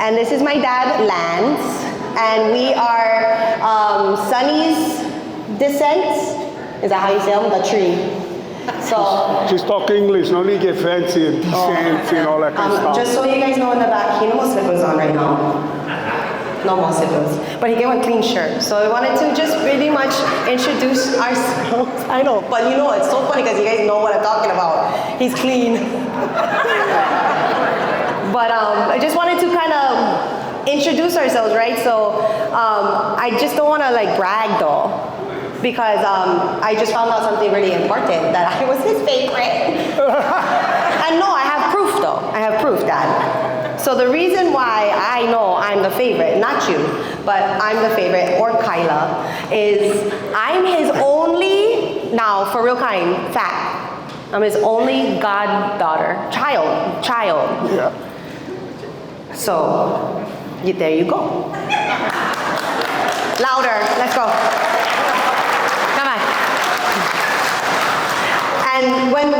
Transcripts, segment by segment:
And this is my dad, Lance, and we are Sonny's descendants. Is that how you say them? The tree. So just talk English, no need to get fancy and fancy and all that kind of stuff. Just so you guys know, in the back, he no more slippers on right now. No more slippers. But he gave one clean shirt. So I wanted to just pretty much introduce ourselves. I know, but you know, it's so funny because you guys know what I'm talking about. He's clean. But I just wanted to kind of introduce ourselves, right? So I just don't want to like brag though, because I just found out something really important, that I was his favorite. And no, I have proof though. I have proof, Dad. So the reason why I know I'm the favorite, not you, but I'm the favorite, or Kyla, is I'm his only, now for real kind, fact, I'm his only goddaughter, child. Yeah. So, there you go. Louder, let's go. Come on. And when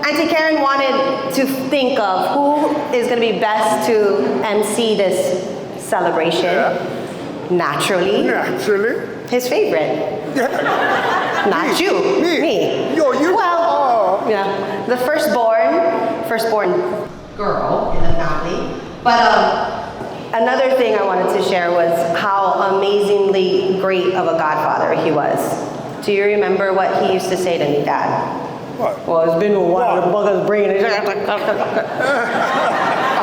Auntie Karen wanted to think of who is going to be best to MC this celebration, naturally, his favorite. Yeah. Not me. you. Me. Yo, you. Well, yeah, the firstborn girl in the family. But another thing I wanted to share was how amazingly great of a godfather he was. Do you remember what he used to say to me, Dad? What? Well, it's been a while, the bugger's bringing it.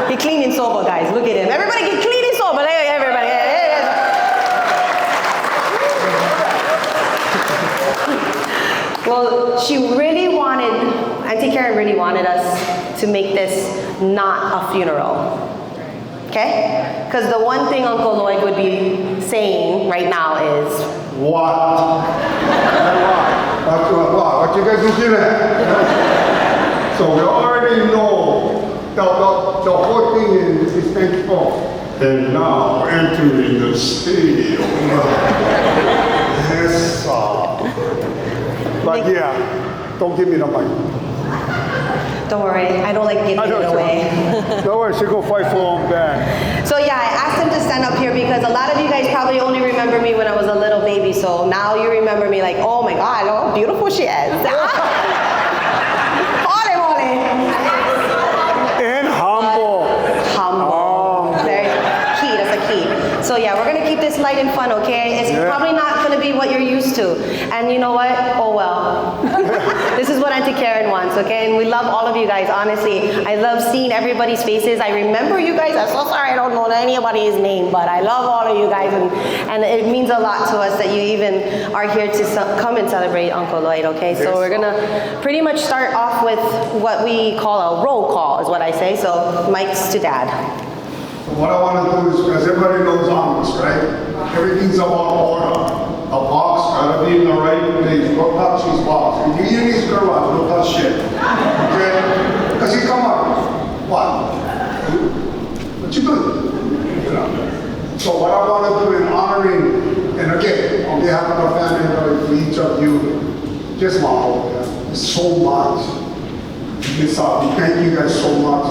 He clean and sober, guys. Look at him. Everybody get clean and sober. Everybody. Well, Auntie Karen really wanted us to make this not a funeral. Okay? Because the one thing Uncle Lloyd would be saying right now is, What? What you guys looking at? So we already know the whole thing is thankful. And now we're entering the stadium. Yes, but yeah, don't give me the mic. Don't worry, I don't like giving it away. Don't worry, she'll go fight for her own bag. So yeah, I asked him to stand up here because a lot of you guys probably only remember me when I was a little baby. So now you remember me like, oh my God, look how beautiful she is. Ole, ole. And humble. Humble. Very key, that's a key. So yeah, we're gonna keep this light and fun, okay? It's probably not gonna be what you're used to. And you know what? Oh well. This is what Auntie Karen wants, okay? And we love all of you guys, honestly. I love seeing everybody's faces. I remember you guys. I'm so sorry I don't know anybody's name, but I love all of you guys. And it means a lot to us that you even are here to come and celebrate Uncle Lloyd, okay? So we're gonna pretty much start off with what we call a roll call, is what I say. So Mike's to Dad. What I want to do is, because everybody knows Amos, right? Everything's about order. A box gotta be in the right place. Don't touch his box. If you hear these girl out, don't touch shit. Okay? Because he come up. What? What you doing? You know? So what I want to do in honoring, and again, on behalf of the family, for each of you, just wow, it's so much. We thank you guys so much.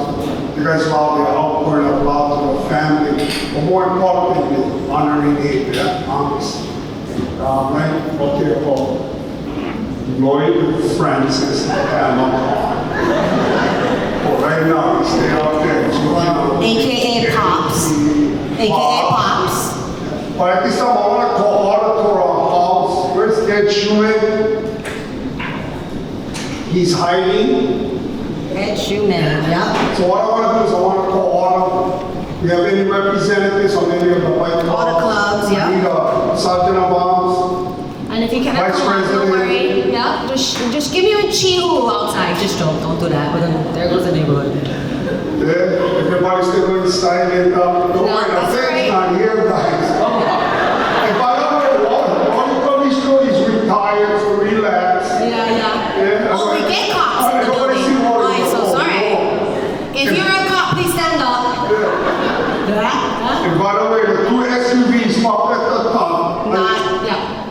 You guys allow the outpouring of love to the family, but more importantly, honoring him, Amos. Right? Okay, for Lloyd Francis Hamocon. For right now, stay out there. AKA Pops. AKA Pops. But at this time, I want to call order to our house. Where's Ed Schumann? He's hiding. Ed Schumann, yeah. So what I want to do is I want to call order. We have any representatives on any of the White House? All the clubs, yeah. We need a sergeant of arms. And if you cannot Vice come on, don't President. worry. Yeah, just give me a chihu outside. Just don't do that. But then there goes the neighborhood. Yeah, everybody's still going silent. Don't No, worry, the that's thing's right. not here, guys. And by the way, all you probably show is retired, so relax. Yeah. Oh, we get cops in the Everybody see building. what I'm so sorry. If you're a cop, please stand up. And by the way, the two SUVs parked at the top.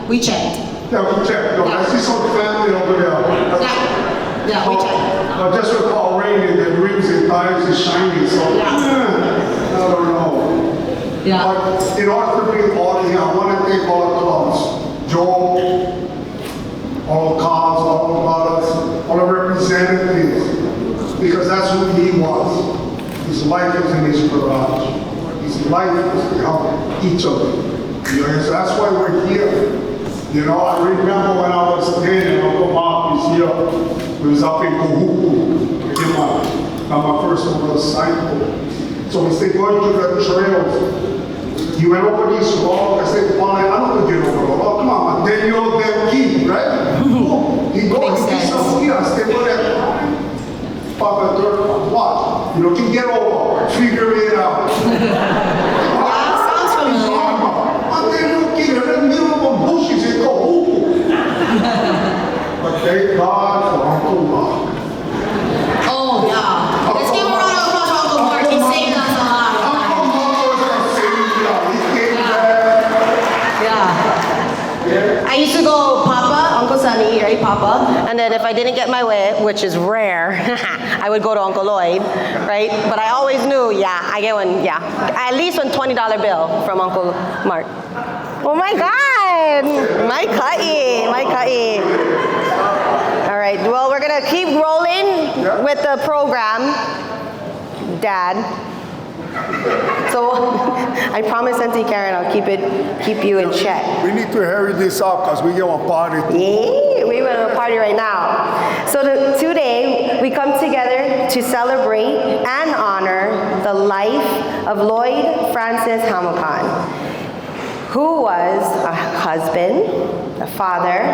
We checked. Yeah, we checked. No, I see some family over there. Yeah, we checked. But just with all raining, the rims and tires is shiny, so I don't know. Yeah. But in order to bring all here, I want to thank all the clubs. Joe, all the cars, all the brothers, all the representatives, because that's who he was. His life is in his garage. His life is to help each of them. You know, so that's why we're here. You know, I remember when I was 10 and Uncle Bob was here. We was up in Kohuku. Got my first motorcycle. So we stayed going through the trails. He went over these logs. I said, fine, I don't want to get over the log. Come on, a 10-year-old damn kid, right? He goes, he says, here, I stay over there. Papa, dirt, what? You know, can get over, figure it out. Sounds familiar. I'm there looking in the middle of bushes in Kohuku. But thank God for Uncle Mark. Oh, yeah. Let's give a round of applause for Uncle Mark. He saved us a lot. Uncle Mark was a savior. He came back. Yeah. I used to go Papa, Uncle Sonny, right, Papa? And then if I didn't get my way, which is rare, I would go to Uncle Lloyd, right? But I always knew, I get one, at least one $20 bill from Uncle Mark. Oh my God! My cutty. All right, well, we're gonna keep rolling with the program, Dad. So I promise Auntie Karen I'll keep you in check. We need to hurry this up because we get a party. Yeah, we went to a party right now. So today we come together to celebrate and honor the life of Lloyd Francis Hamocon, who was a husband, a father,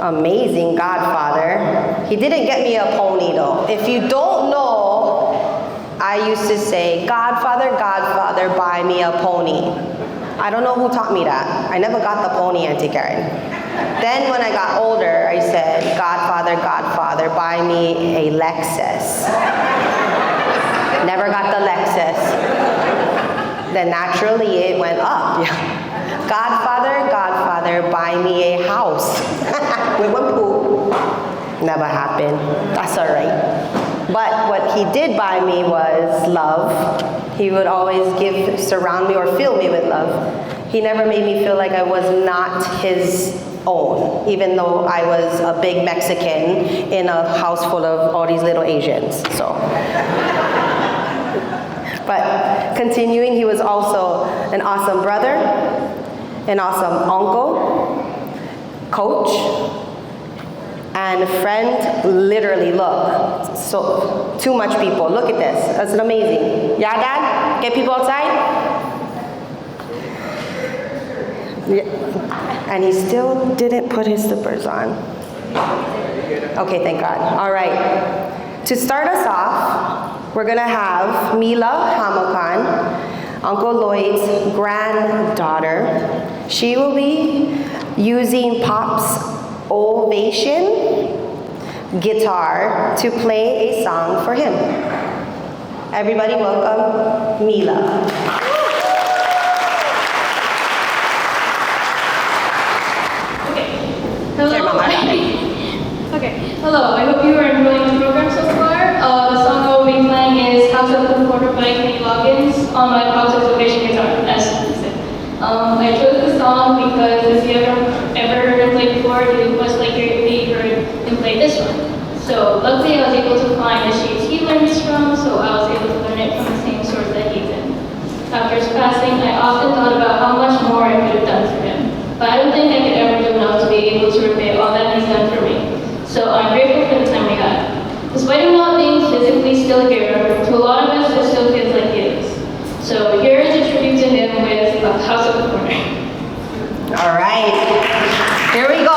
amazing godfather. He didn't get me a pony though. If you don't know, I used to say, Godfather, Godfather, buy me a pony. I don't know who taught me that. I never got the pony, Auntie Karen. Then when I got older, I said, Godfather, Godfather, buy me a Lexus. Never got the Lexus. Then naturally it went up. Godfather, Godfather, buy me a house. We went poop. Never happened. That's all right. But what he did buy me was love. He would always surround me or fill me with love. He never made me feel like I was not his own, even though I was a big Mexican in a house full of all these little Asians. So. But continuing, he was also an awesome brother, an awesome uncle, coach, and friend. Literally, look, so too much people. Look at this. That's amazing. Yeah, Dad? Get people outside? Yeah. And he still didn't put his slippers on. Okay, thank God. All right. To start us off, we're gonna have Mila Hamocon, Uncle Lloyd's granddaughter. She will be using Pop's Ovation guitar to play a song for him. Everybody welcome Mila. Hello. Okay. Hello. I hope you are enjoying the program so far. The song I will be playing is House of the Corner by Kenny Loggins on my Pop's Ovation guitar, as he said. I chose the song because if you ever heard him play before, you must likely heard him play this one. So luckily I was able to find the sheets he learned this from, so I was able to learn it from the same source that he did. After his passing, I often thought about how much more I could have done for him. But I don't think I could ever do enough to be able to repay all that he's done for me. So I'm grateful for the time we had. Despite him not being physically still here, to a lot of us it still feels like he is. So here is a tribute to him with House of the Corner. All right, here we go.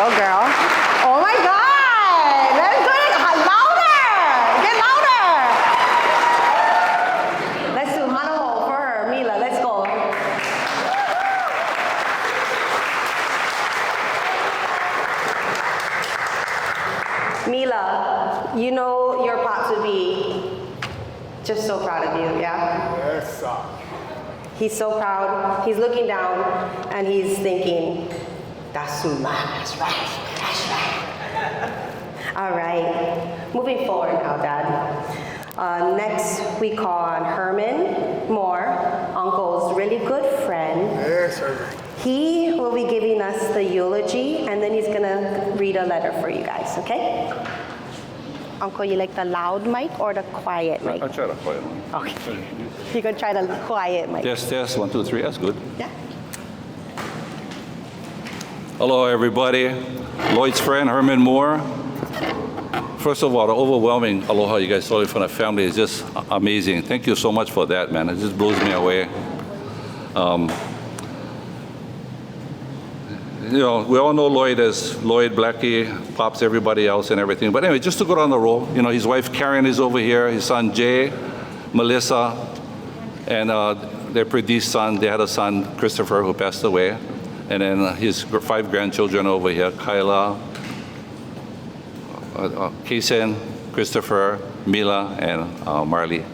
go, girl. Oh my God! Let's do it louder! Get louder! Let's do Hanaho for her, Mila. Let's go. Mila, you know your pops would be just so proud of you, yeah? Yes, sir. He's so proud. He's looking down and he's thinking, that's right, that's right. All right, moving forward now, Dad. Next, we call on Herman Moore, Uncle's really good friend. Yes, sir. He will be giving us the eulogy, and then he's gonna read a letter for you guys, okay? Uncle, you like the loud mic or the quiet mic? I'll try the quiet one. Okay. You can try the quiet mic. Test, 1, 2, 3, that's good. Yeah. Hello, everybody. Lloyd's friend, Herman Moore. First of all, the overwhelming aloha you guys saw from the family is just amazing. Thank you so much for that, man. It just blows me away. You know, we all know Lloyd as Lloyd, Blackie, Pops, everybody else and everything. But anyway, just to go down the roll, you know, his wife Karen is over here, his son Jay, Melissa, and their predeceased son, they had a son, Christopher, who passed away. And then his 5 grandchildren over here, Kyla, Kasen, Christopher, Mila, and Marley.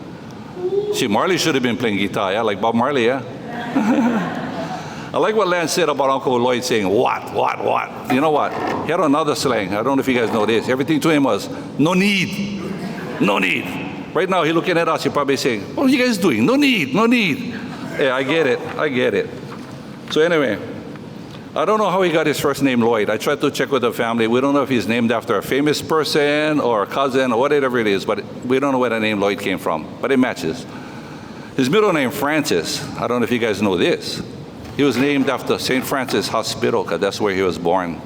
See, Marley should have been playing guitar, yeah? Like Bob Marley, yeah? I like what Lance said about Uncle Lloyd saying, what? You know what? He had another slang. I don't know if you guys know this. Everything to him was, no need. Right now, he's looking at us, he's probably saying, what are you guys doing? No need. Yeah, I get it. So anyway, I don't know how he got his first name Lloyd. I tried to check with the family. We don't know if he's named after a famous person or a cousin or whatever it is, but we don't know where the name Lloyd came from, but it matches. His middle name, Francis. I don't know if you guys know this. He was named after St. Francis Hospital because that's where he was born.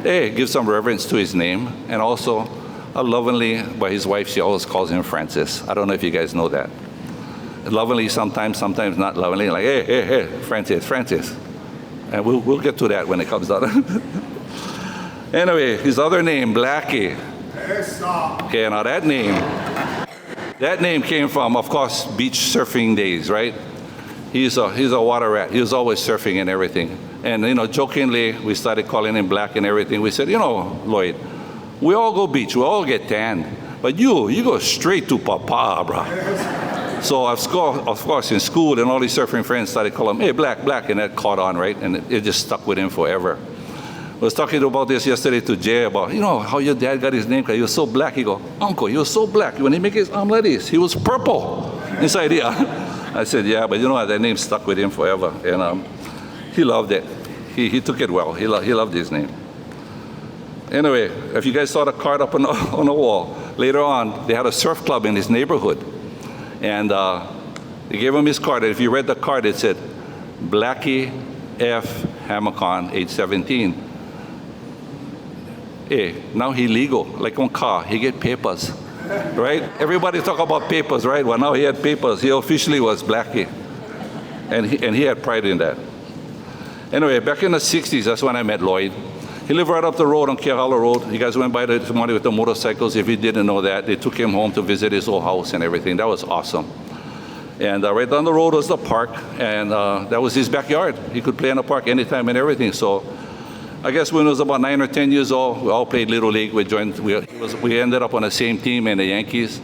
Hey, give some reverence to his name. And also, lovingly, by his wife, she always calls him Francis. I don't know if you guys know that. Lovingly sometimes not lovingly. Like, hey, Francis. And we'll get to that when it comes out. Anyway, his other name, Blackie. Yes, sir. Okay, now that name came from, of course, beach surfing days, right? He's a water rat. He was always surfing and everything. And, you know, jokingly, we started calling him Black and everything. We said, you know, Lloyd, we all go beach. We all get tanned. But you go straight to Papa, bro. So, of course, in school, and all these surfing friends started calling him, hey, Black. And that caught on, right? And it just stuck with him forever. I was talking about this yesterday to Jay about, you know, how your dad got his name. Because he was so black. He go, Uncle, he was so black. When he make his arm like this, he was purple. Inside here. I said, yeah, but you know what? That name stuck with him forever. And he loved it. He took it well. He loved his name. Anyway, if you guys saw the card up on the wall, later on, they had a surf club in his neighborhood. And they gave him his card. And if you read the card, it said, Blackie F. Hamocon, age 17. Hey, now he legal. Like on car, he get papers. Right? Everybody talk about papers, right? Well, now he had papers. He officially was Blackie. And he had pride in that. Anyway, back in the 60s, that's when I met Lloyd. He lived right up the road on Kehala Road. You guys went by this morning with the motorcycles. If you didn't know that, they took him home to visit his old house and everything. That was awesome. And right down the road was the park, and that was his backyard. He could play in the park anytime and everything. So I guess when he was about 9 or 10 years old, we all played Little League. We ended up on the same team in the Yankees.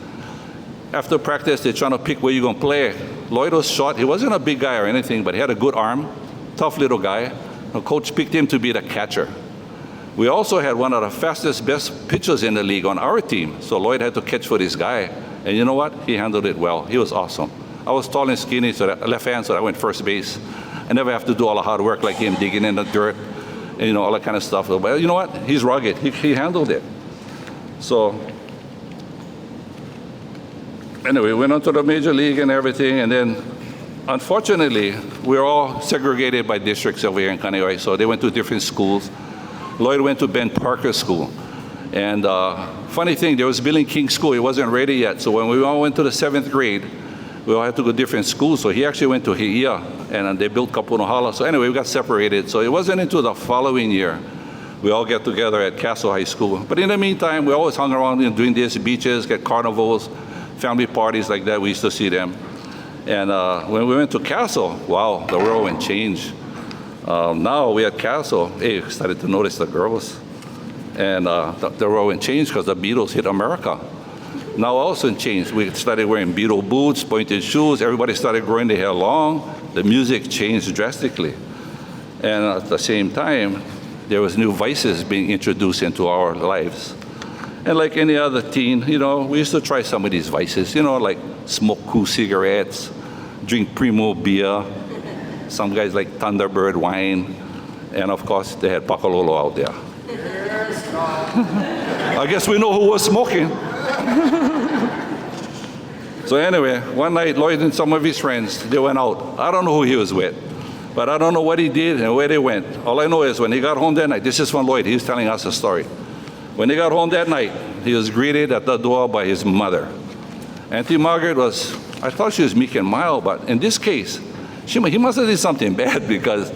After practice, they're trying to pick where you're going to play. Lloyd was short. He wasn't a big guy or anything, but he had a good arm, tough little guy. The coach picked him to be the catcher. We also had one of the fastest, best pitchers in the league on our team. So Lloyd had to catch for this guy. And you know what? He handled it well. He was awesome. I was tall and skinny, so left hand, so I went first base. I never have to do all the hard work like him, digging in the dirt. And, you know, all that kind of stuff. But you know what? He's rugged. He handled it. So, anyway, we went on to the major league and everything. And then, unfortunately, we're all segregated by districts over here in Kaneohe. So they went to different schools. Lloyd went to Ben Parker School. And funny thing, there was Billy King School. He wasn't ready yet. So when we all went to the 7th grade, we all had to go different schools. So he actually went to Hi'ia, and they built Kapunohala. So anyway, we got separated. So it wasn't until the following year we all get together at Castle High School. But in the meantime, we always hung around doing this, beaches, get carnivals, family parties like that. We used to see them. And when we went to Castle, wow, the world went changed. Now we at Castle, hey, started to notice the girls. And the world went changed because the Beatles hit America. Now also changed. We started wearing Beatle boots, pointed shoes. Everybody started growing their hair long. The music changed drastically. And at the same time, there was new vices being introduced into our lives. And like any other teen, we used to try some of these vices, like smoke cool cigarettes, drink Primo beer. Some guys like Thunderbird wine. And of course, they had Pacololo out there. I guess we know who was smoking. So anyway, one night, Lloyd and some of his friends, they went out. I don't know who he was with, but I don't know what he did and where they went. All I know is when he got home that night, this is from Lloyd, he was telling us a story. When he got home that night, he was greeted at the door by his mother. Auntie Margaret I thought she was meek and mild, but in this case, he must have did something bad because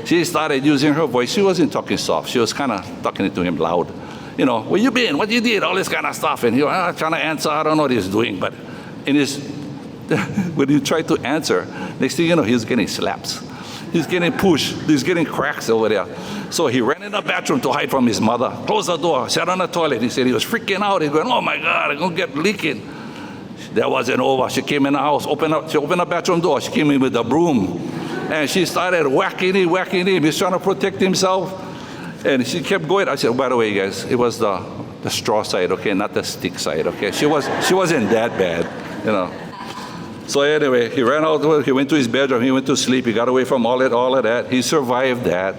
she started using her voice. She wasn't talking soft. She was kind of talking to him loud. Where you been? What you did? All this kind of stuff. And he was trying to answer. I don't know what he's doing. But when he tried to answer, next thing you know, he's getting slaps. He's getting pushed. He's getting cracks over there. So he ran in the bathroom to hide from his mother. Closed the door. Sat on the toilet. He said he was freaking out. He's going, oh my God, I'm going to get leaking. That wasn't over. She came in the house. She opened the bathroom door. She came in with a broom. And she started whacking him. He's trying to protect himself. And she kept going. I said, by the way, guys, it was the straw side, okay, not the stick side, okay? She wasn't that bad, So anyway, he ran out. He went to his bedroom. He went to sleep. He got away from all of that. He survived that.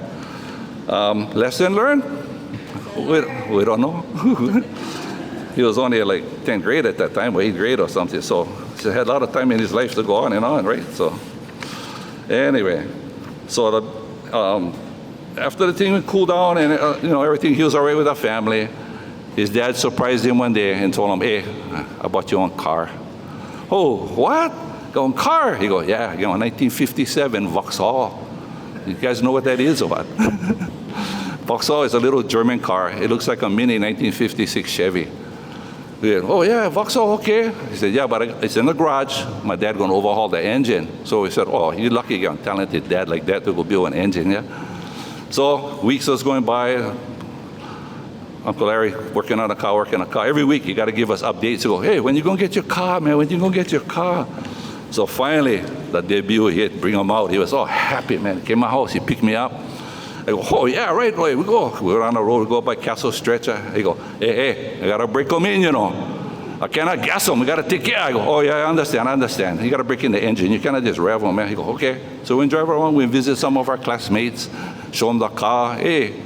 Lesson learned? We don't know. He was only like 10th grade at that time, or 8th grade or something. So he had a lot of time in his life to go on and on, right? So anyway, after the thing cooled down and everything, he was all right with the family. His dad surprised him one day and told him, hey, I bought you a car. Oh, what? Got a car? He goes, yeah, 1957 Vauxhall. You guys know what that is or what? Vauxhall is a little German car. It looks like a mini 1956 Chevy. Oh yeah, Vauxhall, okay. He said, yeah, but it's in the garage. My dad going to overhaul the engine. So he said, oh, you're lucky you got a talented dad like that to go build an engine, yeah? So weeks was going by. Uncle Larry working on a car. Every week he got to give us updates. He go, hey, when you going to get your car, man? When you going to get your car? So finally, the debut hit, bring him out. He was all happy, man. He came to my house, he picked me up. I go, oh yeah, right, Lloyd, we go. We were on the road, we go by Castle Stretcher. He go, hey, I got to break him in, I cannot gas him, we got to take care. I go, oh yeah, I understand. You got to break in the engine. You cannot just rev him, man. He go, okay. So we drive around, we visit some of our classmates, show him the car. Hey,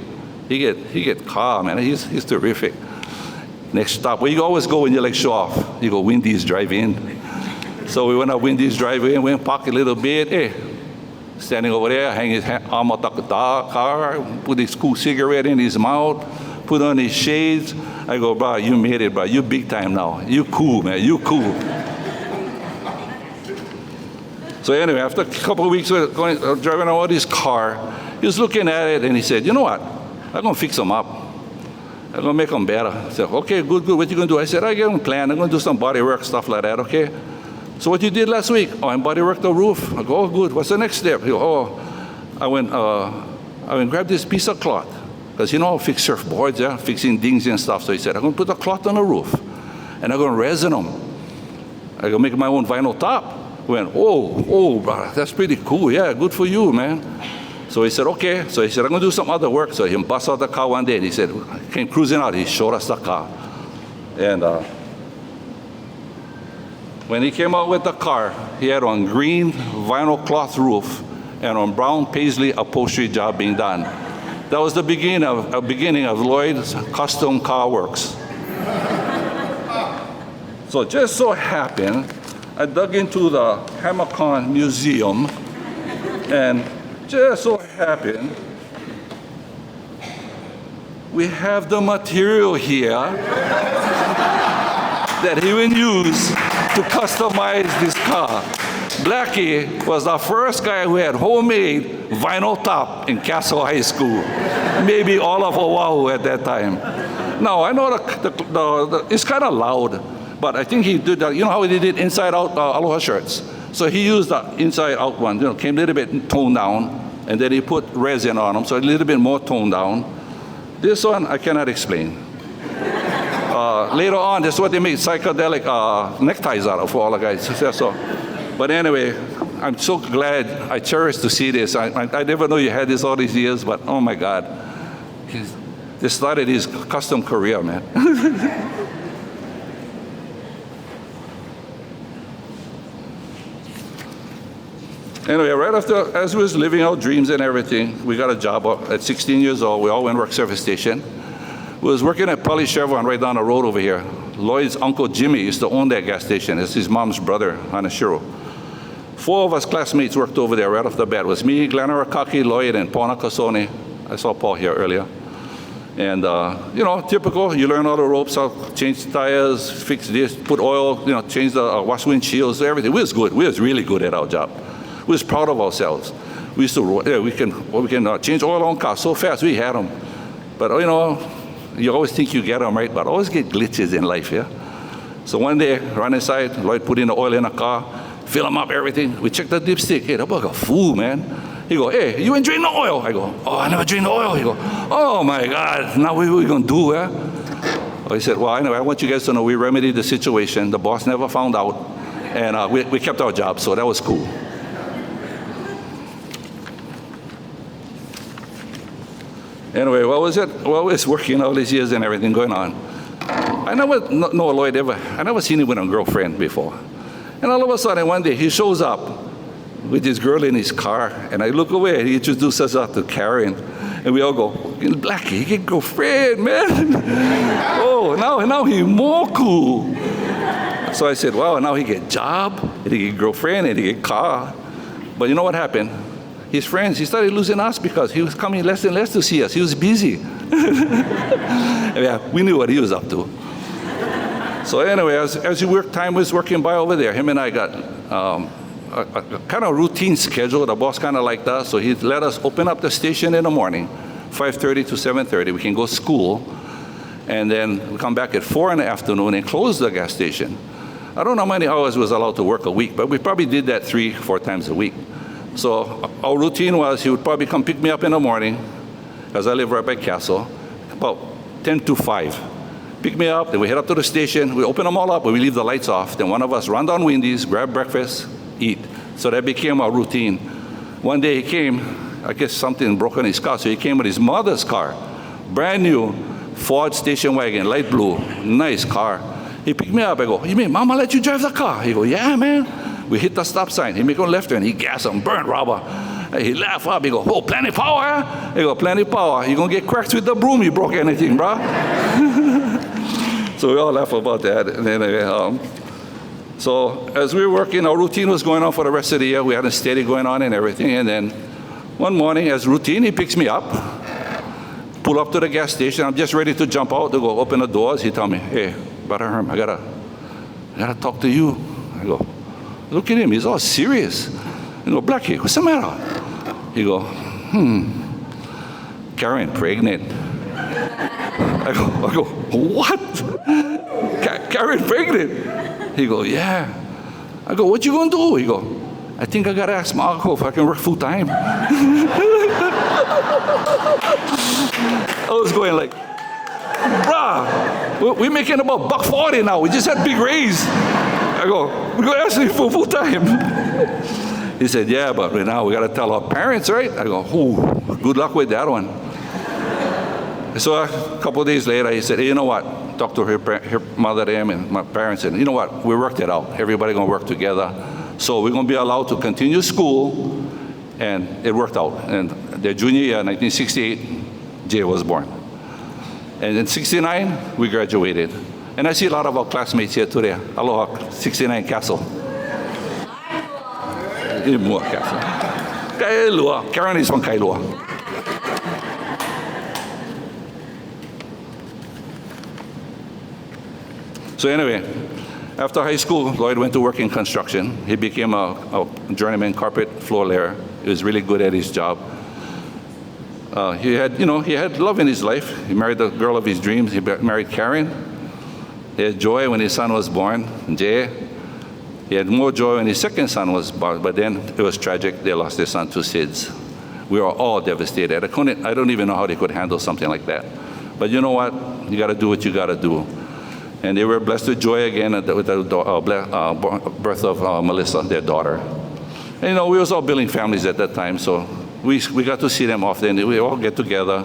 he get car, man. He's terrific. Next stop, where you always go when you like show off? You go Wendy's drive-in. So we went up Wendy's drive-in, went park a little bit. Hey, standing over there, hang his arm out the car, put his cool cigarette in his mouth, put on his shades. I go, bro, you made it, bro. You big time now. You cool, man. You cool. So anyway, after a couple of weeks of driving around his car, he was looking at it and he said, you know what? I'm going to fix him up. I'm going to make him better. I said, okay, good. What you going to do? I said, I got a plan. I'm going to do some body work, stuff like that, okay? So what you did last week? Oh, I body worked the roof. I go, oh, good. What's the next step? He go, oh, I went grab this piece of cloth. Because fix surfboards, yeah, fixing dings and stuff. So he said, I'm going to put a cloth on the roof. And I'm going to resin them. I'm going to make my own vinyl top. We went, oh, bro, that's pretty cool. Yeah, good for you, man. So he said, okay. So he said, I'm going to do some other work. So he bust out the car one day. And he said, came cruising out. He showed us the car. And when he came out with the car, he had on green vinyl cloth roof and on brown paisley upholstery job being done. That was the beginning of Lloyd's Custom Car Works. So just so happened, I dug into the Hamocon Museum, and just so happened, we have the material here that he will use to customize this car. Blackie was the first guy who had homemade vinyl top in Castle High School. Maybe all of Oahu at that time. Now, I know it's kind of loud, but I think he did that. You know how he did inside out Aloha shirts? So he used the inside out one, came a little bit toned down, and then he put resin on them, so a little bit more toned down. This one, I cannot explain. Later on, this is what they made psychedelic neckties out of for all the guys. So, but anyway, I'm so glad, I cherish to see this. I never know you had this all these years, but oh my God. They started his custom career, man. Anyway, right after, as we was living our dreams and everything, we got a job at 16 years old. We all went to work service station. We was working at Poly Chevron right down the road over here. Lloyd's uncle Jimmy used to own that gas station. It's his mom's brother, Hanashiro. 4 of us classmates worked over there right off the bat. It was me, Glenn Arakaki, Lloyd, and Paul Nakasone. I saw Paul here earlier. And, typical, you learn all the ropes, how to change tires, fix this, put oil, change the wash windshields, everything. We was good. We was really good at our job. We was proud of ourselves. We used to, we can change oil on cars so fast, we had them. But, you always think you get them right, but always get glitches in life, yeah? So one day, run inside, Lloyd put in the oil in the car, fill them up, everything. We checked the dipstick. Hey, that boy a fool, man. He go, hey, you ain't drain the oil. I go, oh, I never drained the oil. He go, oh my God, now what are we gonna do, eh? Well, he said, well, anyway, I want you guys to know we remedied the situation. The boss never found out, and we kept our job, so that was cool. Anyway, what was it? Well, it's working all these years and everything going on. I never know Lloyd I never seen him with a girlfriend before. And all of a sudden, one day, he shows up with this girl in his car, and I look away, and he introduces us to Karen, and we all go, Blackie, he get girlfriend, man. Oh, now he more cool. So I said, wow, now he get job, and he get girlfriend, and he get car. But you know what happened? His friends, he started losing us because he was coming less and less to see us. He was busy. Yeah, we knew what he was up to. So anyway, as time was working by over there, him and I got a kind of routine schedule. The boss kind of liked us, so he let us open up the station in the morning, 5:30 to 7:30. We can go to school, and then we come back at 4 in the afternoon and close the gas station. I don't know how many hours we was allowed to work a week, but we probably did that 3-4 times a week. So our routine was he would probably come pick me up in the morning, as I live right by Castle, about 10 to 5. Pick me up, then we head up to the station, we open them all up, and we leave the lights off. Then one of us run down Wendy's, grab breakfast, eat. So that became our routine. One day he came, I guess something broke in his car, so he came with his mother's car, brand new Ford station wagon, light blue, nice car. He picked me up, I go, you mean Mama let you drive the car? He go, yeah, man. We hit the stop sign. He make a left turn. He gas him, burn rubber. He laugh up. He go, oh, plenty power, huh? He go, plenty power. You gonna get cracked with the broom. You broke anything, bro. So we all laugh about that. And then, so as we were working, our routine was going on for the rest of the year. We had a steady going on and everything. And then one morning, as routine, he picks me up, pull up to the gas station. I'm just ready to jump out to go open the doors. He tell me, hey, Brother Herm, I gotta talk to you. I go, look at him, he's all serious. I go, Blackie, what's the matter? He go, Karen pregnant. I go, what? Karen pregnant? He go, yeah. I go, what you gonna do? He go, I think I gotta ask my uncle if I can work full time. I was going like, bruh, we're making about $140 now. We just had big raise. I go, we're going to ask him for full time. He said, yeah, but right now we got to tell our parents, right? I go, ooh, good luck with that one. So a couple of days later, he said, hey, you know what? Talk to her mother and my parents, and you know what? We worked it out. Everybody going to work together. So we're going to be allowed to continue school, and it worked out. And their junior year, 1968, Jay was born. And in 69, we graduated. And I see a lot of our classmates here today. Aloha, 69 Castle. Mua Castle. Kailua. Karen is from Kailua. So anyway, After high school, Lloyd went to work in construction. He became a journeyman carpet floor layer. He was really good at his job. He had love in his life. He married the girl of his dreams. He married Karen. He had joy when his son was born, Jay. He had more joy when his second son was born, but then it was tragic. They lost their son to SIDS. We were all devastated. I don't even know how they could handle something like that. But you know what? You got to do what you got to do. And they were blessed with joy again with the birth of Melissa, their daughter. And we was all building families at that time, so we got to see them often. We all get together.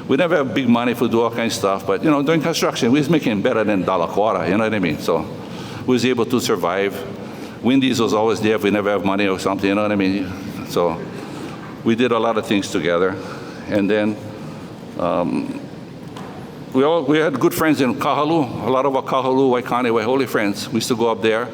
We never have big money to do all kinds of stuff, but during construction, we was making better than $1.25, you know what I mean? So we was able to survive. Wendy's was always there if we never have money or something, you know what I mean? So we did a lot of things together. And then we had good friends in Kahalu. A lot of our Kahalu, Waikane, Waihole friends. We used to go up there,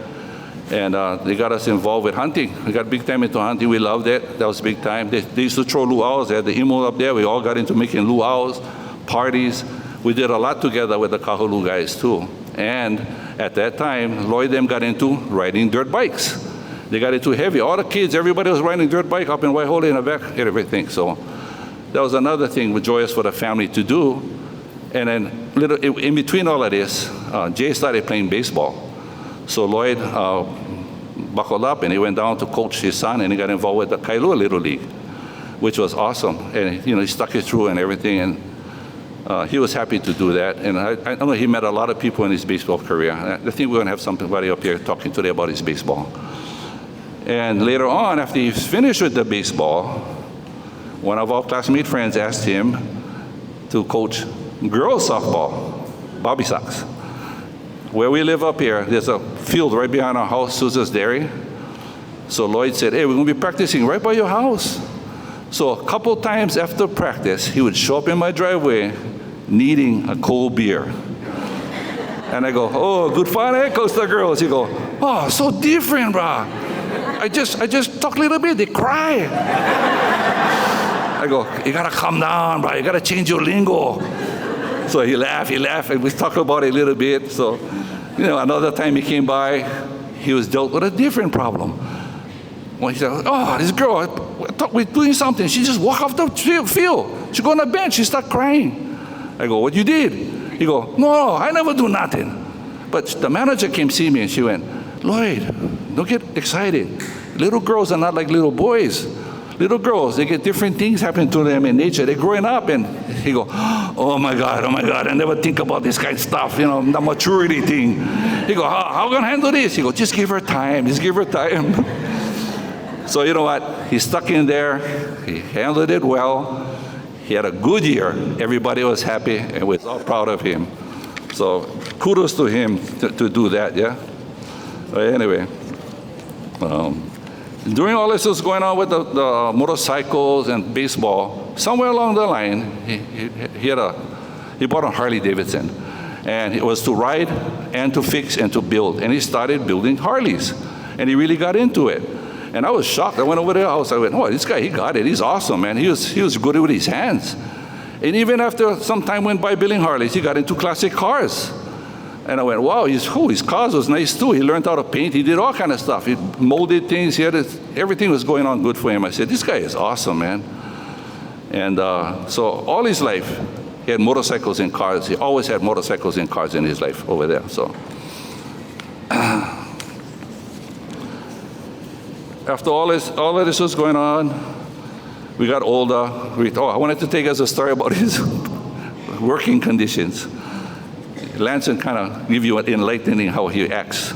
and they got us involved with hunting. We got big time into hunting. We loved it. That was big time. They used to throw luau's. They had the imo up there. We all got into making luau's, parties. We did a lot together with the Kahalu guys, too. And at that time, Lloyd them got into riding dirt bikes. They got into heavy. All the kids, everybody was riding dirt bike up in Waihole in the back and everything. So that was another thing joyous for the family to do. And then in between all of this, Jay started playing baseball. So Lloyd buckled up and he went down to coach his son, and he got involved with the Kailua Little League, which was awesome. And he stuck it through and everything, and he was happy to do that. And I know he met a lot of people in his baseball career. I think we're going to have somebody up here talking today about his baseball. And later on, after he finished with the baseball, one of our classmate friends asked him to coach girls softball, Bobby Sox. Where we live up here, there's a field right behind our house, Sousa's Dairy. So Lloyd said, hey, we're going to be practicing right by your house. So a couple times after practice, he would show up in my driveway needing a cold beer. And I go, oh, good fun, eh, Costa girls? He go, oh, so different, brah. I just talk a little bit, they cry. I go, you got to calm down, brah. You got to change your lingo. So he laughed, and we talked about it a little bit. So, another time he came by, he was dealt with a different problem. When he said, oh, this girl, I thought we're doing something. She just walked off the field. She go on the bench, she start crying. I go, what you did? He go, no, I never do nothing. But the manager came see me, and she went, Lloyd, don't get excited. Little girls are not like little boys. Little girls, they get different things happen to them in nature. They're growing up, and he go, oh my God, I never think about this kind of stuff, the maturity thing. He go, how gonna handle this? He go, just give her time. So you know what? He stuck in there. He handled it well. He had a good year. Everybody was happy, and we're all proud of him. So kudos to him to do that, yeah? Anyway. During all this was going on with the motorcycles and baseball, somewhere along the line, he bought a Harley Davidson. And it was to ride and to fix and to build. And he started building Harleys. And he really got into it. And I was shocked. I went over to the house. I went, oh, this guy, he got it. He's awesome, man. He was good with his hands. And even after some time went by building Harleys, he got into classic cars. And I went, wow, his cars was nice too. He learned how to paint. He did all kind of stuff. He molded things. Everything was going on good for him. I said, this guy is awesome, man. And so all his life, he had motorcycles and cars. He always had motorcycles and cars in his life over there. So after all of this was going on, we got older. I wanted to take as a story about his working conditions. Lance can kind of give you an enlightening how he acts.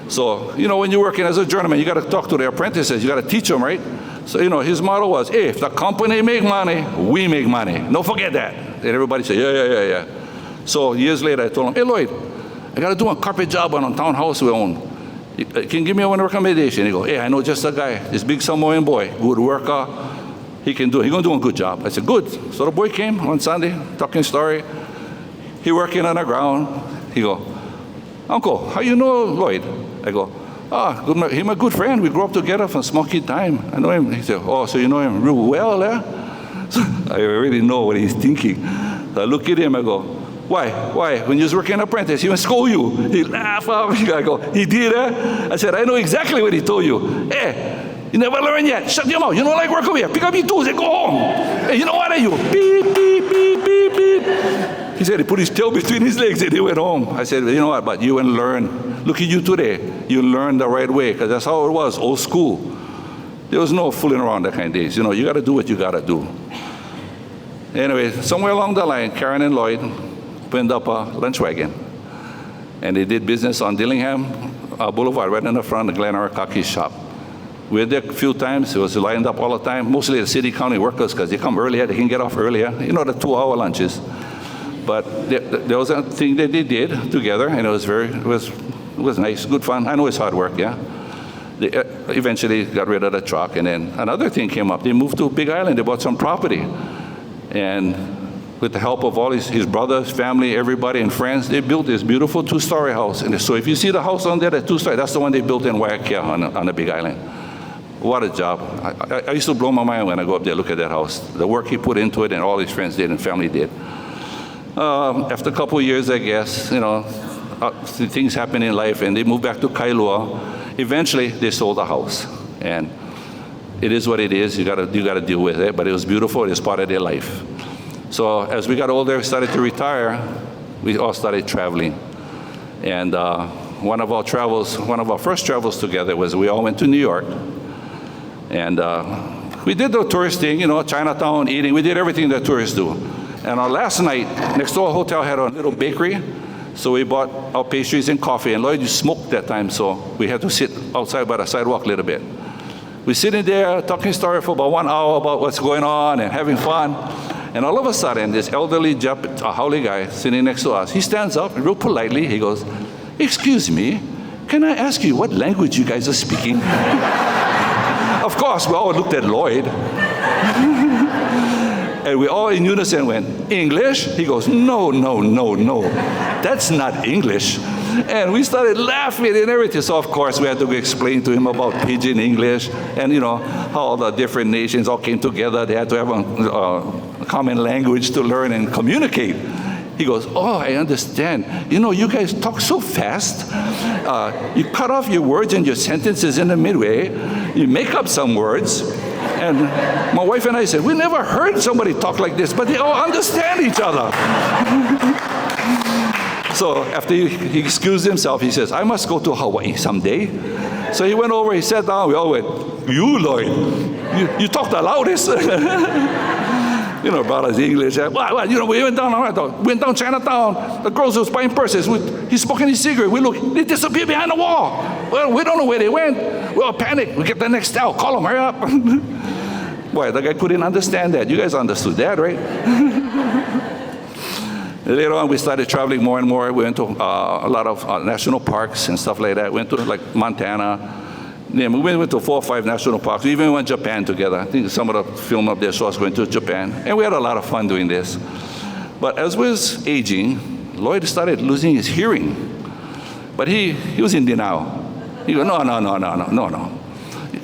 So, when you're working as a journeyman, you got to talk to the apprentices. You got to teach them, right? So, his motto was, hey, if the company make money, we make money. Don't forget that. And everybody said, yeah. So years later, I told him, hey, Lloyd, I got to do a carpet job on a townhouse we own. Can you give me one recommendation? He go, hey, I know just a guy, this big Samoan boy, good worker. He can do it. He's going to do a good job. I said, good. So the boy came on Sunday, talking story. He working on the ground. He go, Uncle, how you know Lloyd? I go, he's my good friend. We grew up together from small kid time. I know him. He said, oh, so you know him real well, yeah? So I already know what he's thinking. So I look at him, I go, Why? Why? When you was working apprentice, he would scold you. He laugh up. I go, he did, eh? I said, I know exactly what he told you. Hey, you never learned yet. Shut your mouth. You don't like work over here. Pick up your tools and go home. Hey, you know what are you? Beep, beep, beep, beep, beep. He said he put his tail between his legs and he went home. I said, you know what, but you will learn. Look at you today. You learn the right way, because that's how it was, old school. There was no fooling around that kind of days. You know, you got to do what you got to do. Anyway, somewhere along the line, Karen and Lloyd opened up a lunch wagon. And they did business on Dillingham Boulevard, right in the front of Glen Arakaki's shop. We were there a few times. It was lined up all the time, mostly the city county workers, because they come earlier, they can get off earlier. You know, the 2-hour lunches. But there was a thing that they did together, and it was nice, good fun. I know it's hard work, yeah. They eventually got rid of the truck, and then another thing came up. They moved to Big Island. They bought some property. And with the help of all his brothers, family, everybody, and friends, they built this beautiful 2-story house. And so if you see the house on there, the 2-story, that's the one they built in Waiakea on the Big Island. What a job. I used to blow my mind when I go up there, look at that house. The work he put into it, and all his friends did and family did. After a couple of years, I guess, you know, things happen in life, and they moved back to Kailua. Eventually, they sold the house, and it is what it is. You gotta deal with it. But it was beautiful. It's part of their life. So as we got older, we started to retire. We all started traveling, and one of our first travels together was we all went to New York, and we did the tourist thing, you know, Chinatown, eating. We did everything that tourists do. And our last night, next door hotel had a little bakery, so we bought our pastries and coffee. And Lloyd, you smoked that time, so we had to sit outside by the sidewalk a little bit. We're sitting there talking story for about 1 hour about what's going on and having fun. And all of a sudden, this elderly haole guy sitting next to us, he stands up real politely. He goes, "Excuse me, can I ask you what language you guys are speaking?" Of course, we all looked at Lloyd. And we all in unison went, "English?" He goes, "No, no, no, no. That's not English." And we started laughing and everything. So, of course, we had to explain to him about Pidgin English and, you know, how all the different nations all came together. They had to have a common language to learn and communicate. He goes, "Oh, I understand. You know, you guys talk so fast. You cut off your words and your sentences in the midway. You make up some words." And my wife and I said, "We never heard somebody talk like this, but they all understand each other." So after he excused himself, he says, "I must go to Hawaii someday." So he went over, he sat down, we all went, "You, Lloyd, you talk the loudest." You know, about his English. What? You know, we went down Chinatown. The girls was buying purses. He smoking his cigarette. We look, they disappeared behind the wall. Well, we don't know where they went. We all panicked. We get the next call. Call them, hurry up. Boy, the guy couldn't understand that. You guys understood that, right? Later on, we started traveling more and more. We went to a lot of national parks and stuff like that. We went to like Montana. Yeah, we went to 4 or 5 national parks. We even went to Japan together. I think some of the film up there saw us going to Japan. And we had a lot of fun doing this. But as we was aging, Lloyd started losing his hearing. But he was in denial. He goes, no.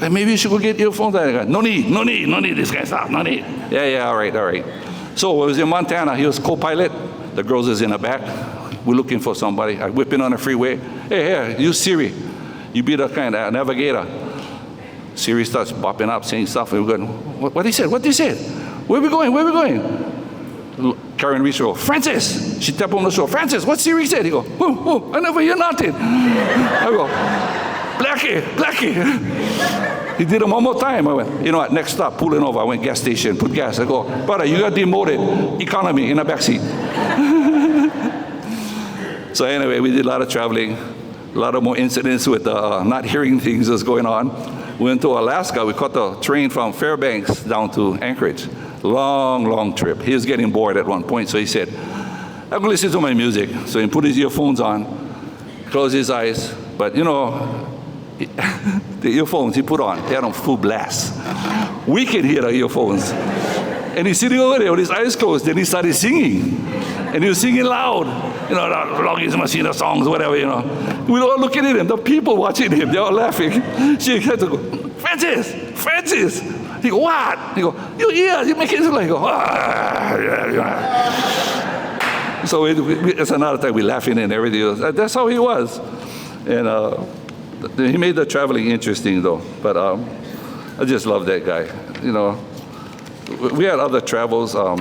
Maybe you should go get earphones. I go, no need, this guy, stop, no need. Yeah, all right. So I was in Montana. He was co-pilot. The girls is in the back. We're looking for somebody. I whip in on the freeway. Hey, use Siri. You be the kind of navigator. Siri starts bopping up, saying stuff. And we're going, what he said? Where we going? Karen reached over, "Francis!" She tapped him on the shoulder. "Francis, what Siri said?" He go, "Oh, I never hear nothing." I go, Blackie. He did it one more time. I went, you know what, next stop, pulling over. I went gas station, put gas. I go, "Brother, you got demoted. Economy in the back seat." So anyway, we did a lot of traveling. A lot of more incidents with not hearing things that's going on. We went to Alaska. We caught the train from Fairbanks down to Anchorage. Long trip. He was getting bored at one point, so he said, "I'm going to listen to my music." So he put his earphones on, closed his eyes. But, you know, the earphones he put on, they had on full blast. We can hear the earphones. And he's sitting over there with his eyes closed. Then he started singing. And he was singing loud. You know, the Loggies Machina songs, whatever, you know. We were all looking at him. The people watching him, they're all laughing. She had to go, Francis. He go, "What?" He go, "Your ears, you make it look like," go, "Ah." So it's another time we laughing and everything. That's how he was. And he made the traveling interesting, though. But I just love that guy. You know, we had other travels. I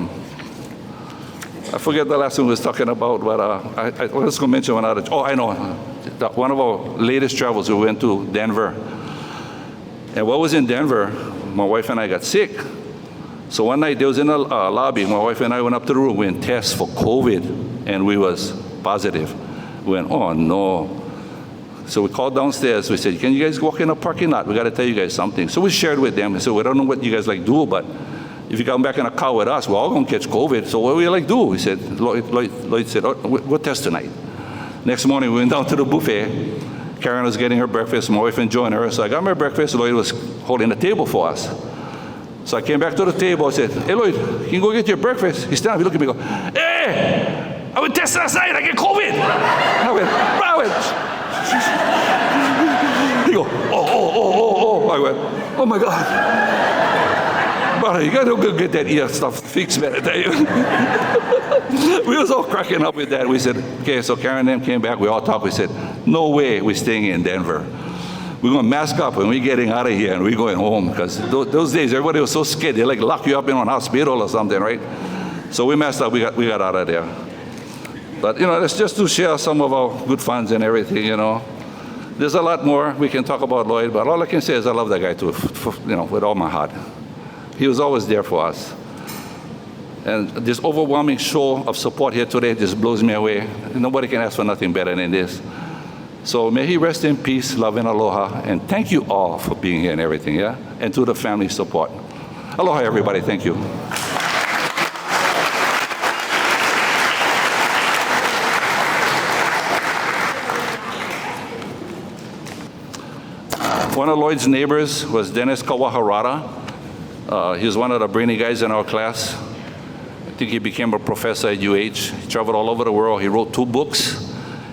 forget the last one we was talking about, but I was going to mention one other. Oh, I know. One of our latest travels, we went to Denver. And while I was in Denver, my wife and I got sick. So one night, they was in the lobby. My wife and I went up to the room. We went test for COVID, and we was positive. We went, oh, no. So we called downstairs. We said, can you guys walk in the parking lot? We got to tell you guys something. So we shared with them. We said, we don't know what you guys like do, but if you come back in a car with us, we're all going to catch COVID. So what do we like do? We said, Lloyd said, oh, we'll test tonight. Next morning, we went down to the buffet. Karen was getting her breakfast. My wife enjoying her. So I got my breakfast. Lloyd was holding the table for us. So I came back to the table. I said, hey, Lloyd, can you go get your breakfast? He stand up. He looked at me and go, hey, I went test last night. I get COVID. I went. He go, oh. I went, oh, my God. Brother, you got to go get that ear stuff fixed, man, I tell you. We was all cracking up with that. We said, okay, so Karen and them came back. We all talked. We said, no way we're staying in Denver. We're going to mask up and we're getting out of here and we're going home. Because those days, everybody was so scared. They like lock you up in a hospital or something, right? So we masked up. We got out of there. But, you know, it's just to share some of our good funds and everything, you know. There's a lot more we can talk about Lloyd, but all I can say is I love that guy too, you know, with all my heart. He was always there for us. And this overwhelming show of support here today just blows me away. Nobody can ask for nothing better than this. So may he rest in peace, love and aloha, and thank you all for being here and everything, yeah? And to the family support. Aloha, everybody. Thank you. One of Lloyd's neighbors was Dennis Kawaharada. He was one of the brainy guys in our class. I think he became a professor at UH. He traveled all over the world. He wrote 2 books.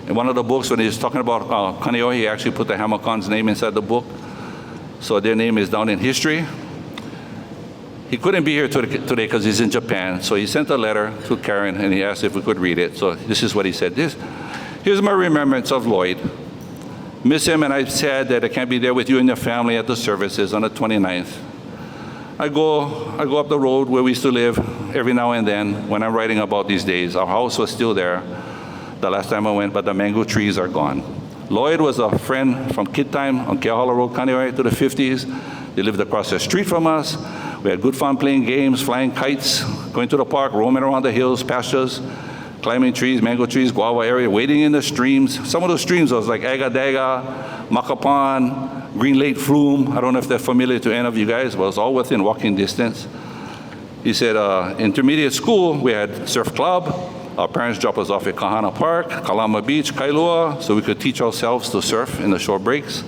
And one of the books, when he was talking about Kaneohe, he actually put the Hamocon's name inside the book. So their name is down in history. He couldn't be here today because he's in Japan. So he sent a letter to Karen and he asked if we could read it. So this is what he said. Here's my remembrance of Lloyd. Miss him, and I'm sad that I can't be there with you and your family at the services on the 29th. I go up the road where we used to live every now and then when I'm writing about these days. Our house was still there the last time I went, but the mango trees are gone. Lloyd was a friend from kid time on Keahala Road, Kaneohe, to the 50s. They lived across the street from us. We had good fun playing games, flying kites, going to the park, roaming around the hills, pastures, climbing trees, mango trees, guava area, wading in the streams. Some of those streams was like Agadaga, Makapan, Green Lake Flume. I don't know if they're familiar to any of you guys, but it was all within walking distance. He said, intermediate school, we had surf club. Our parents dropped us off at Kahana Park, Kalama Beach, Kailua, so we could teach ourselves to surf in the short breaks.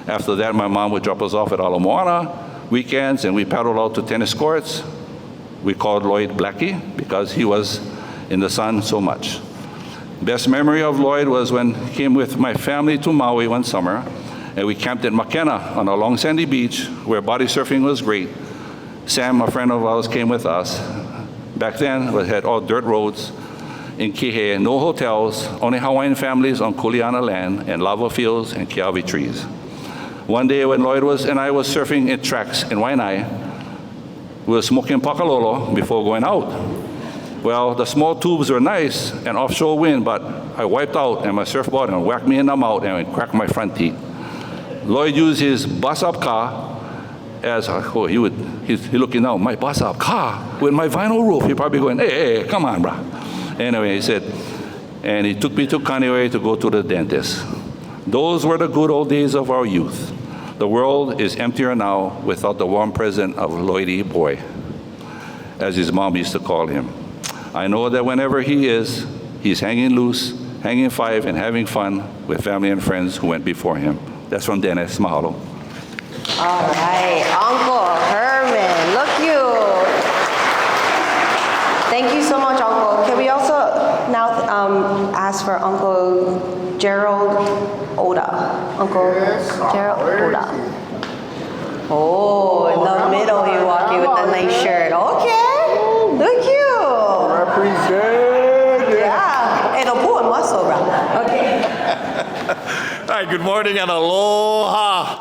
After that, my mom would drop us off at Ala Moana weekends, and we paddled out to tennis courts. We called Lloyd Blackie because he was in the sun so much. Best memory of Lloyd was when he came with my family to Maui one summer, and we camped at Makena on a long sandy beach where body surfing was great. Sam, a friend of ours, came with us. Back then, we had all dirt roads in Kihei, no hotels, only Hawaiian families on Kuleana land and lava fields and kiawe trees. One day when Lloyd and I was surfing in tracks in Waianae, we were smoking pakalolo before going out. Well, the small tubes were nice and offshore wind, but I wiped out and my surfboard and whacked me in the mouth and cracked my front teeth. Lloyd used his bus-up car as, he's looking down, my bus-up car with my vinyl roof. He's probably going, hey, come on, brah. Anyway, he said, and he took me to Kaneohe to go to the dentist. Those were the good old days of our youth. The world is emptier now without the warm presence of Lloydie boy, as his mom used to call him. I know that whenever he is, he's hanging loose, hanging five, and having fun with family and friends who went before him. That's from Dennis. Mahalo. All right, Uncle Herman, look you. Thank you so much, Uncle. Can we also now ask for Uncle Gerald Oda? Uncle Gerald Oda. Oh, in the middle, you're walking with a nice shirt. Okay, look you. Represent. Yeah. right, good morning and aloha.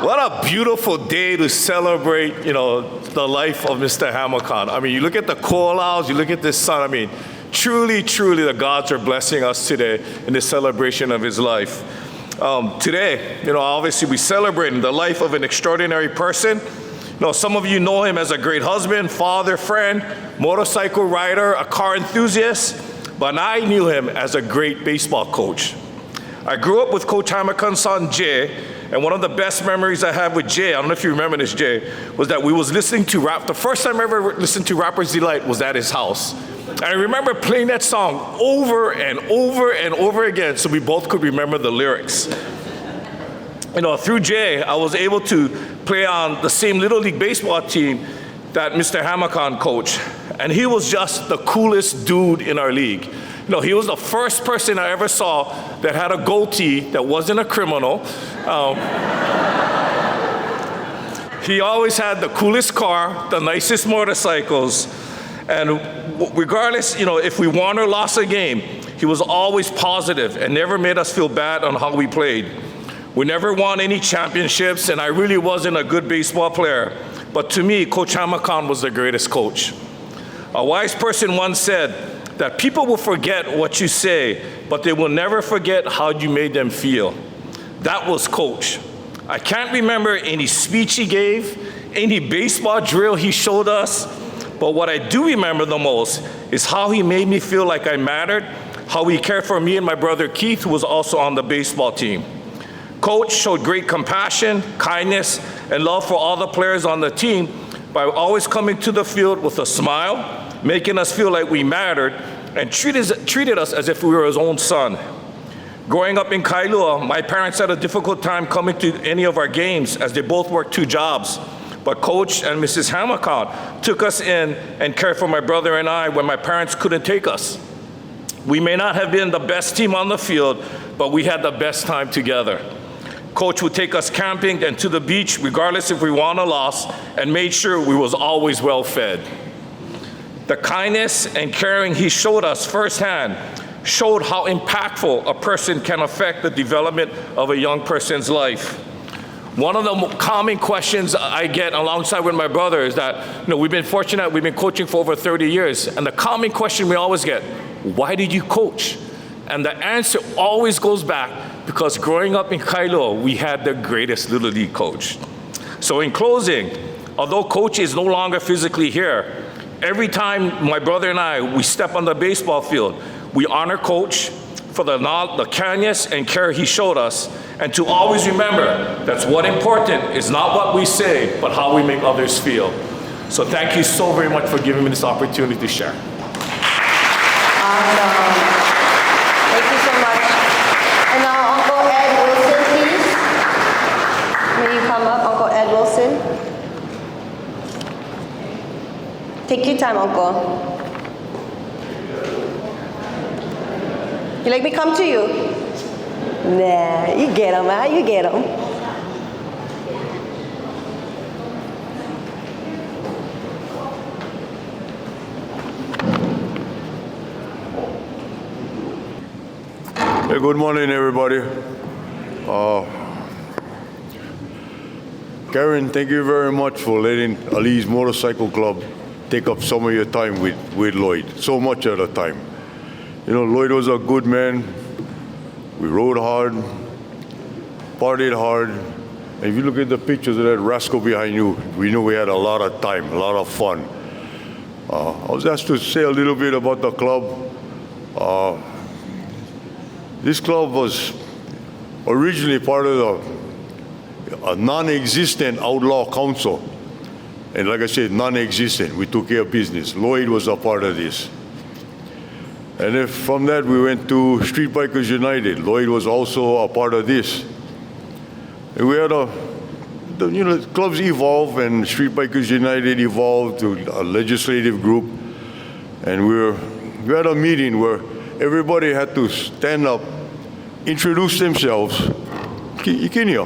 What a beautiful day to celebrate, the life of Mr. Hamocon. I mean, you look at the koalas, you look at this sun. I mean, truly, truly, the gods are blessing us today in this celebration of his life. Today, obviously we're celebrating the life of an extraordinary person. Some of you know him as a great husband, father, friend, motorcycle rider, a car enthusiast, but I knew him as a great baseball coach. I grew up with Coach Hamocon's son, Jay, and one of the best memories I have with Jay, I don't know if you remember this, Jay, was that we was listening to rap. The first time I ever listened to Rapper's Delight was at his house. And I remember playing that song over and over and over again so we both could remember the lyrics. Through Jay, I was able to play on the same Little League baseball team that Mr. Hamocon coached. And he was just the coolest dude in our league. He was the first person I ever saw that had a goatee that wasn't a criminal. He always had the coolest car, the nicest motorcycles, and regardless, if we won or lost a game, he was always positive and never made us feel bad on how we played. We never won any championships, and I really wasn't a good baseball player. But to me, Coach Hamocon was the greatest coach. A wise person once said that people will forget what you say, but they will never forget how you made them feel. That was Coach. I can't remember any speech he gave, any baseball drill he showed us, but what I do remember the most is how he made me feel like I mattered, how he cared for me and my brother Keith, who was also on the baseball team. Coach showed great compassion, kindness, and love for all the players on the team by always coming to the field with a smile, making us feel like we mattered, and treated us as if we were his own son. Growing up in Kailua, my parents had a difficult time coming to any of our games as they both worked 2 jobs. But Coach and Mrs. Hamocon took us in and cared for my brother and I when my parents couldn't take us. We may not have been the best team on the field, but we had the best time together. Coach would take us camping and to the beach, regardless if we won or lost, and made sure we was always well fed. The kindness and caring he showed us firsthand showed how impactful a person can affect the development of a young person's life. One of the common questions I get alongside with my brother is that, we've been fortunate, we've been coaching for over 30 years, and the common question we always get, why did you coach? And the answer always goes back, because growing up in Kailua, we had the greatest Little League coach. So in closing, although Coach is no longer physically here, every time my brother and I, we step on the baseball field, we honor Coach for the kindness and care he showed us, and to always remember that's what important is not what we say, but how we make others feel. So thank you so very much for giving me this opportunity to share. Awesome. Thank you so much. And now Uncle Ed Wilson, please. May you come up, Uncle Ed Wilson. Take your time, Uncle. You like me come to you? Nah, you get him, huh? You get him. Hey, good morning, everybody. Karen, thank you very much for letting Ali's Motorcycle Club take up some of your time with Lloyd, so much at a time. Lloyd was a good man. We rode hard, partied hard. And if you look at the pictures of that rascal behind you, we know we had a lot of time, a lot of fun. I was asked to say a little bit about the club. This club was originally part of a non-existent outlaw council. And like I said, non-existent. We took care of business. Lloyd was a part of this. And from that, we went to Street Bikers United. Lloyd was also a part of this. And we had clubs evolved, and Street Bikers United evolved to a legislative group. And we had a meeting where everybody had to stand up, introduce themselves. You can hear.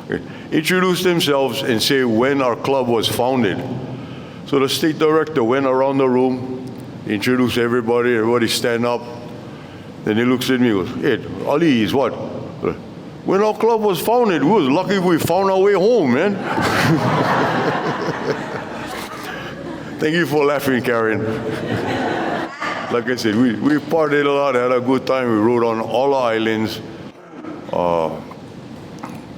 Okay. Introduce themselves and say when our club was founded. So the state director went around the room, introduced everybody stand up. Then he looks at me and goes, hey, Ali is what? When our club was founded, we was lucky we found our way home, man. Thank you for laughing, Karen. Like I said, we partied a lot, had a good time. We rode on all the islands.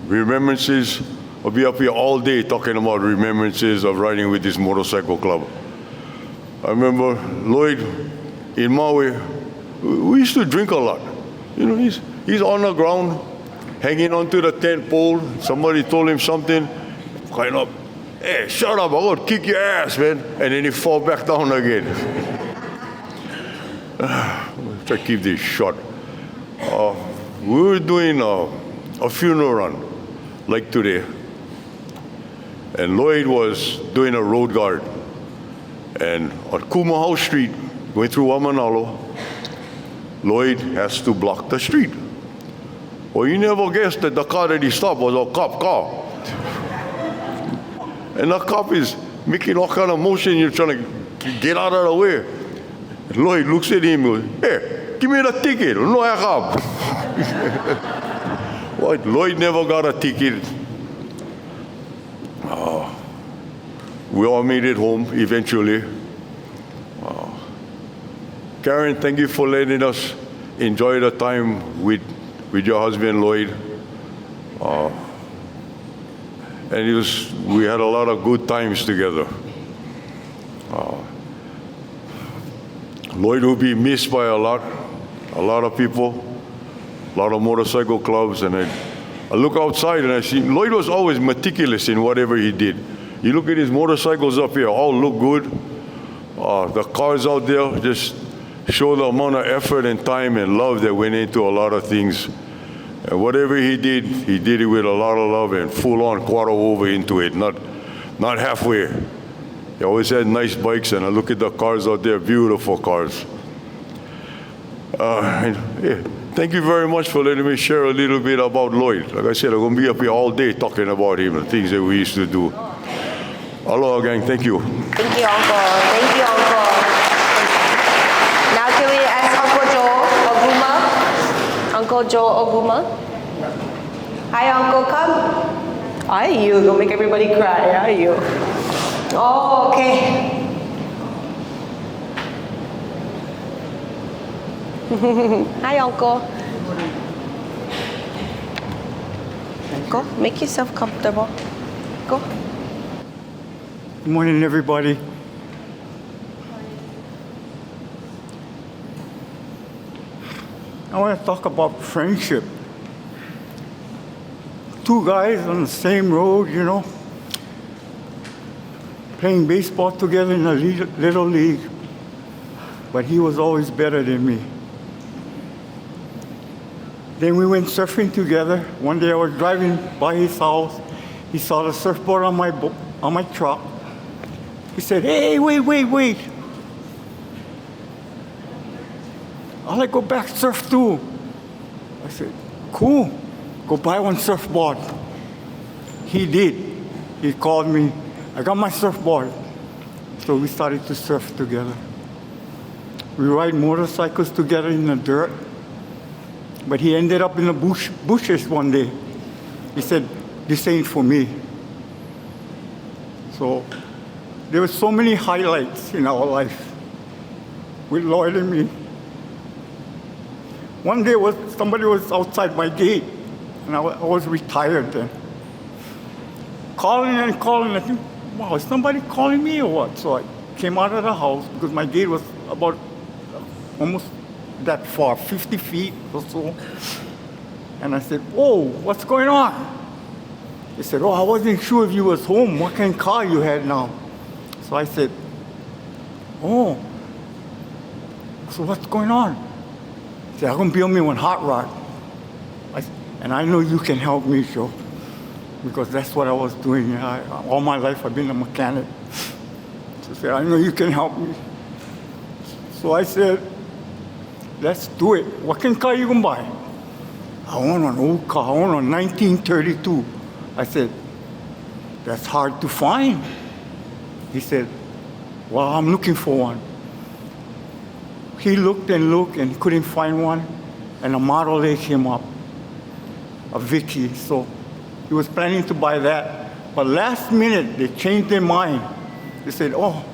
Remembrances. I'll be up here all day talking about remembrances of riding with this motorcycle club. I remember Lloyd in Maui, we used to drink a lot. You know, he's on the ground, hanging onto the tent pole. Somebody told him something, kind of, hey, shut up, I'm gonna kick your ass, man. And then he fall back down again. Try to keep this short. We were doing a funeral run, like today. And Lloyd was doing a road guard. And on Kumahau Street, going through Wamanalo, Lloyd has to block the street. Well, you never guessed that the car that he stopped was a cop car. And the cop is making all kind of motion, you're trying to get out of the way. And Lloyd looks at him and goes, hey, give me the ticket. No, I have. Well, Lloyd never got a ticket. We all made it home eventually. Karen, thank you for letting us enjoy the time with your husband, Lloyd. And we had a lot of good times together. Lloyd will be missed by a lot of people, a lot of motorcycle clubs, and I look outside and I see Lloyd was always meticulous in whatever he did. You look at his motorcycles up here, all look good. The cars out there just show the amount of effort and time and love that went into a lot of things. And whatever he did it with a lot of love and full on quarter over into it, not halfway. He always had nice bikes, and I look at the cars out there, beautiful cars. Thank you very much for letting me share a little bit about Lloyd. Like I said, I'm going to be up here all day talking about him and things that we used to do. Aloha, gang. Thank you. Thank you, Uncle. Thank you, Uncle. Now can we ask Uncle Joe Oguma? Uncle Joe Oguma? Hi, Uncle. Come. Hi, you. Don't make everybody cry. Hi, you. Oh, okay. Hi, Uncle. Go. Make yourself comfortable. Go. Good morning, everybody. I want to talk about friendship. Two guys on the same road, you know, playing baseball together in a little league, but he was always better than me. Then we went surfing together. One day I was driving by his house. He saw the surfboard on my truck. He said, hey, wait. I'll let go back surf too. I said, cool, go buy one surfboard. He did. He called me, I got my surfboard. So we started to surf together. We ride motorcycles together in the dirt. But he ended up in the bushes one day. He said, this ain't for me. So there were so many highlights in our life with Lloyd and me. One day somebody was outside my gate, and I was retired then. Calling. I think, wow, is somebody calling me or what? So I came out of the house because my gate was about almost that far, 50 feet or so. And I said, oh, what's going on? He said, oh, I wasn't sure if you was home, what kind of car you had now. So I said, oh, so what's going on? He said, I'm going to build me one hot rod. And I know you can help me, Joe, because that's what I was doing. All my life I've been a mechanic. So I said, I know you can help me. So I said, let's do it. What kind of car you going to buy? I want an old car. I want a 1932. I said, that's hard to find. He said, well, I'm looking for one. he looked and looked and couldn't find one, and a Model A came up, a Vicky. So he was planning to buy that, but last minute they changed their mind. They said, "Oh,"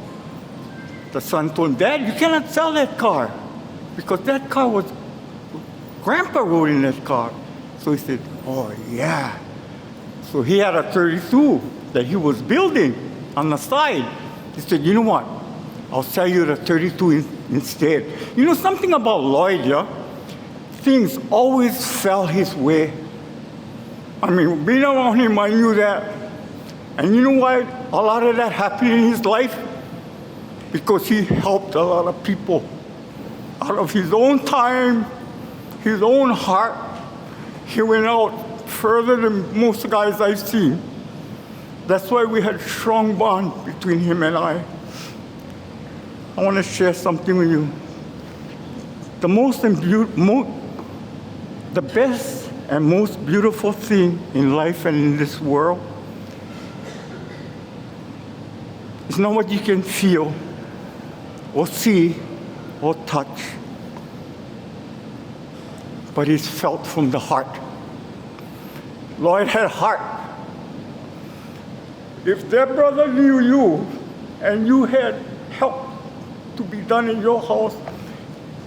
the son told him, "Dad, you cannot sell that car because that car was Grandpa rode in that car." So he said, "Oh yeah." So he had a 32 that he was building on the side. He said, "You know what? I'll sell you the 32 instead." You know something about Lloyd, yeah? Things always fell his way. I mean, being around him, I knew that. And you know why a lot of that happened in his life? Because he helped a lot of people out of his own time, his own heart. He went out further than most guys I've seen. That's why we had a strong bond between him and I. I want to share something with you. The best and most beautiful thing in life and in this world is not what you can feel or see or touch, but it's felt from the heart. Lloyd had heart. If that brother knew you and you had help to be done in your house,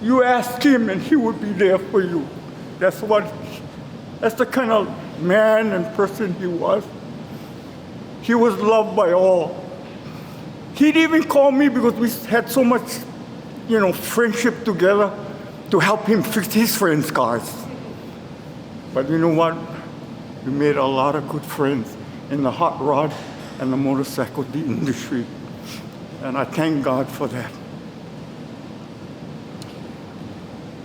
you ask him and he would be there for you. That's the kind of man and person he was. He was loved by all. He'd even call me because we had so much, friendship together to help him fix his friends' cars. But you know what? We made a lot of good friends in the hot rod and the motorcycle industry. And I thank God for that.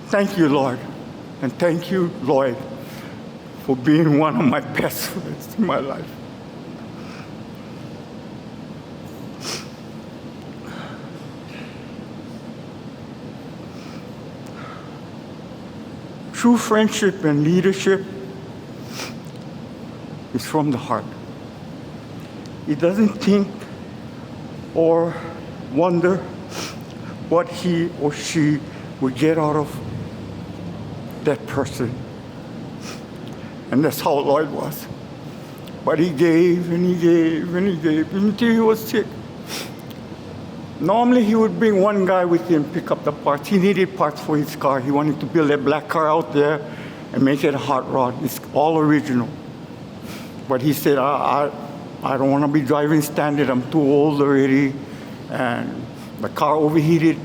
Thank you, Lord. And thank you, Lloyd, for being one of my best friends in my life. True friendship and leadership is from the heart. He doesn't think or wonder what he or she would get out of that person. And that's how Lloyd was. But he gave and he gave and he gave until he was sick. Normally he would bring one guy with him, pick up the parts. He needed parts for his car. He wanted to build a black car out there and make it a hot rod. It's all original. But he said, I don't want to be driving standard. I'm too old already. And the car overheated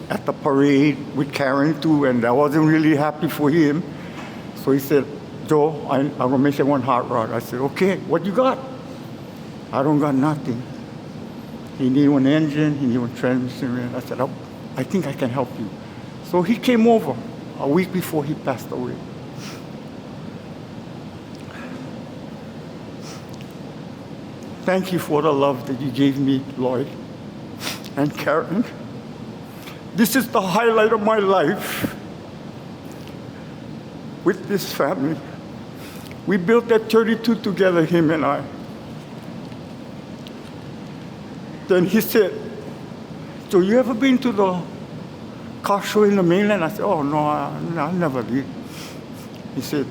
at the parade with Karen too, and I wasn't really happy for him. So he said, "Joe, I'm gonna make it one hot rod." I said, "Okay, what you got?" "I don't got nothing." He needed one engine, he needed one transmission. I said, I think I can help you. So he came over a week before he passed away. Thank you for the love that you gave me, Lloyd and Karen. This is the highlight of my life with this family. We built that 32 together, him and I. Then he said, "So you ever been to the car show in the mainland?" I said, "Oh, no, I never did." He said,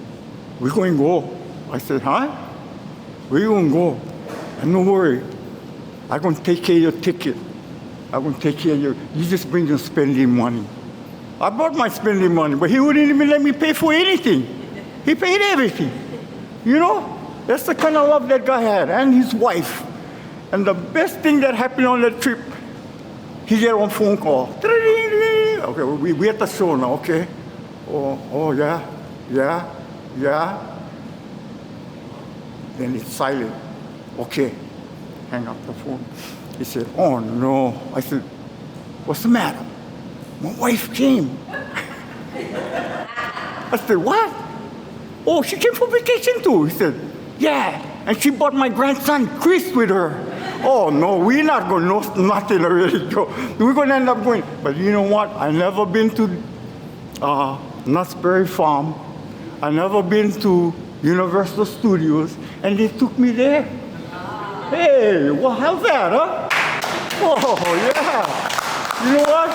"We're going to go." I said, "Huh? We're going to go. And don't worry, I'm going to take care of your ticket. I'm going to take care of you just bring your spending money." I brought my spending money, but he wouldn't even let me pay for anything. He paid everything. That's the kind of love that guy had, and his wife. And the best thing that happened on that trip, he get one phone call. Okay, we at the show now, okay? Oh, yeah. Then it's silent. Okay, hang up the phone. He said, "Oh no." I said, "What's the matter?" "My wife came." I said, "What?" "Oh, she came for vacation too." He said, "Yeah, and she brought my grandson Chris with her." "Oh no, we're not going to know nothing already, Joe. We're going to end up going." But you know what? I never been to Nutsbury Farm. I never been to Universal Studios, and they took me there. Hey, well, how's that, huh? Oh, yeah. You know what?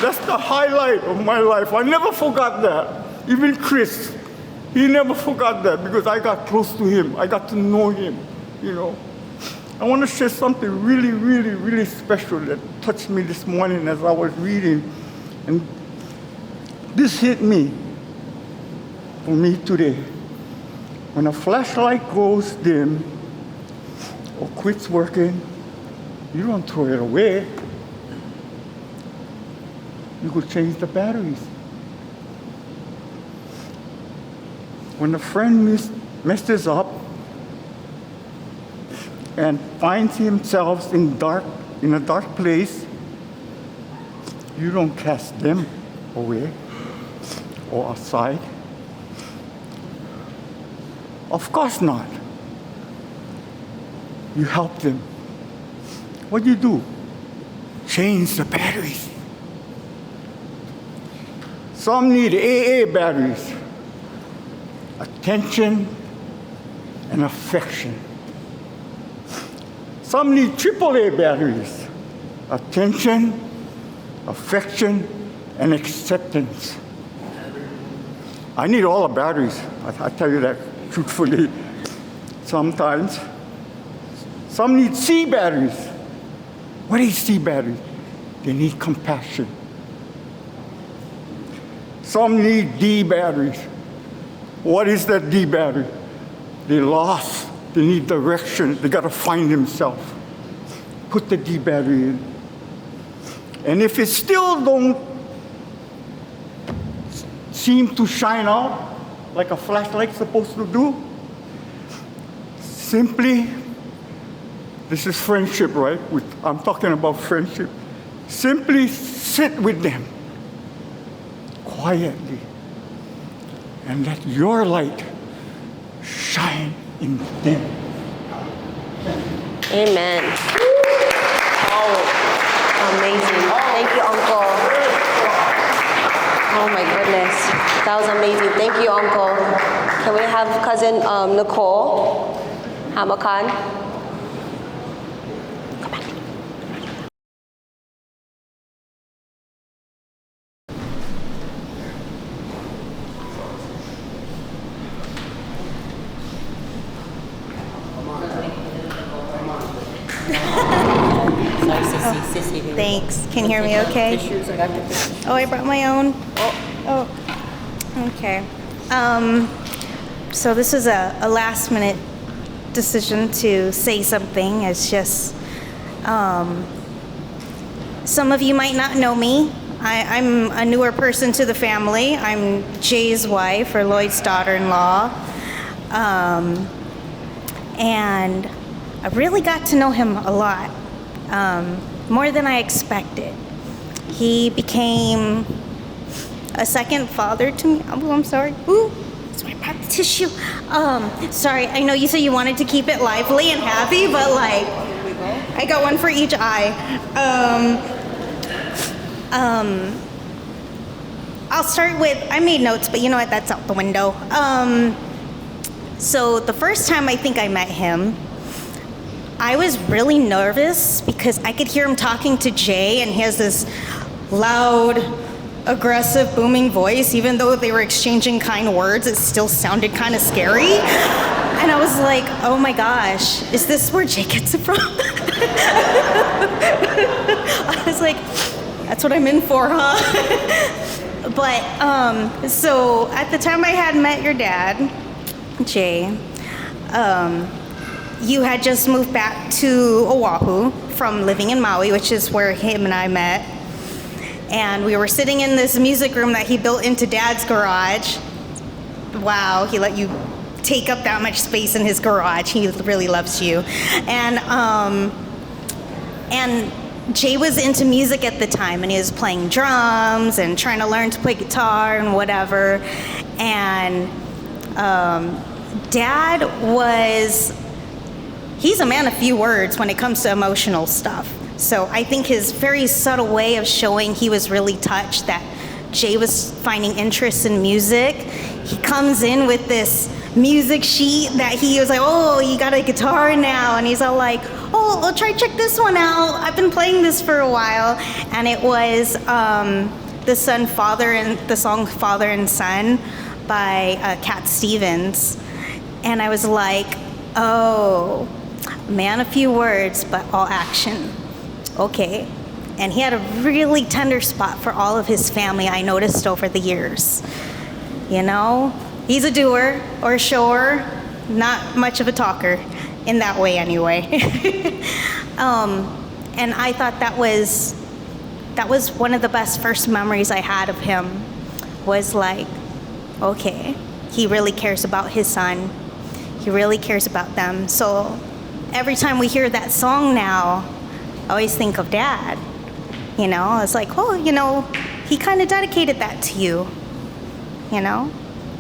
That's the highlight of my life. I never forgot that. Even Chris, he never forgot that because I got close to him. I got to know him, you know. I want to share something really, really, really special that touched me this morning as I was reading. And this hit me, for me today. When a flashlight goes dim or quits working, you don't throw it away. You could change the batteries. When a friend messes up and finds himself in a dark place, you don't cast them away or aside. Of course not. You help them. What do you do? Change the batteries. Some need AA batteries. Attention and affection. Some need AAA batteries. Attention, affection, and acceptance. I need all the batteries. I tell you that truthfully. Sometimes. Some need C batteries. What is C batteries? They need compassion. Some need D batteries. What is that D battery? They lost. They need direction. They got to find themselves. Put the D battery in. And if it still don't seem to shine out like a flashlight's supposed to do, simply, this is friendship, right? I'm talking about friendship. Simply sit with them quietly and let your light shine in them. Amen. Oh, amazing. Thank you, Uncle. Oh my goodness. That was amazing. Thank you, Uncle. Can we have cousin Nicole Hamocon? Thanks. Can you hear me okay? Oh, I brought my own. Oh, okay. So this is a last minute decision to say something. It's just, some of you might not know me. I'm a newer person to the family. I'm Jay's wife, or Lloyd's daughter-in-law. And I really got to know him a lot. More than I expected. He became a second father to me. Oh, I'm sorry. Ooh, sorry about the tissue. Sorry, I know you said you wanted to keep it lively and happy, but like, I got one for each eye. I'll start with, I made notes, but you know what, that's out the window. So the first time I think I met him, I was really nervous because I could hear him talking to Jay, and he has this loud, aggressive, booming voice. Even though they were exchanging kind words, it still sounded kind of scary. And I was like, oh my gosh, is this where Jay gets it from? I was like, that's what I'm in for, huh? But, so at the time I had met your dad, Jay, you had just moved back to Oahu from living in Maui, which is where him and I met. And we were sitting in this music room that he built into Dad's garage. Wow, he let you take up that much space in his garage. He really loves you. And Jay was into music at the time, and he was playing drums and trying to learn to play guitar and whatever. And Dad he's a man of few words when it comes to emotional stuff. So I think his very subtle way of showing he was really touched that Jay was finding interest in music. He comes in with this music sheet that he was like, oh, you got a guitar now. And he's all like, oh, well, try check this one out. I've been playing this for a while. And it was the song Father and Son by Cat Stevens. And I was like, oh, man, a few words, but all action. Okay. And he had a really tender spot for all of his family, I noticed over the years. You know, he's a doer or a shower, not much of a talker in that way anyway. And I thought that was one of the best first memories I had of him, was like, okay, he really cares about his son. He really cares about them. So every time we hear that song now, I always think of Dad. You know, it's like, oh, you know, he kind of dedicated that to you. You know,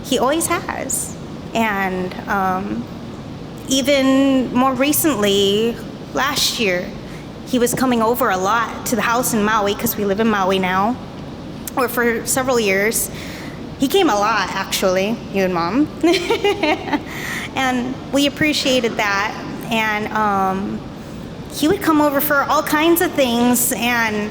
he always has. And even more recently, last year, he was coming over a lot to the house in Maui, because we live in Maui now, or for several years. He came a lot, actually, you and Mom. And we appreciated that. And he would come over for all kinds of things, and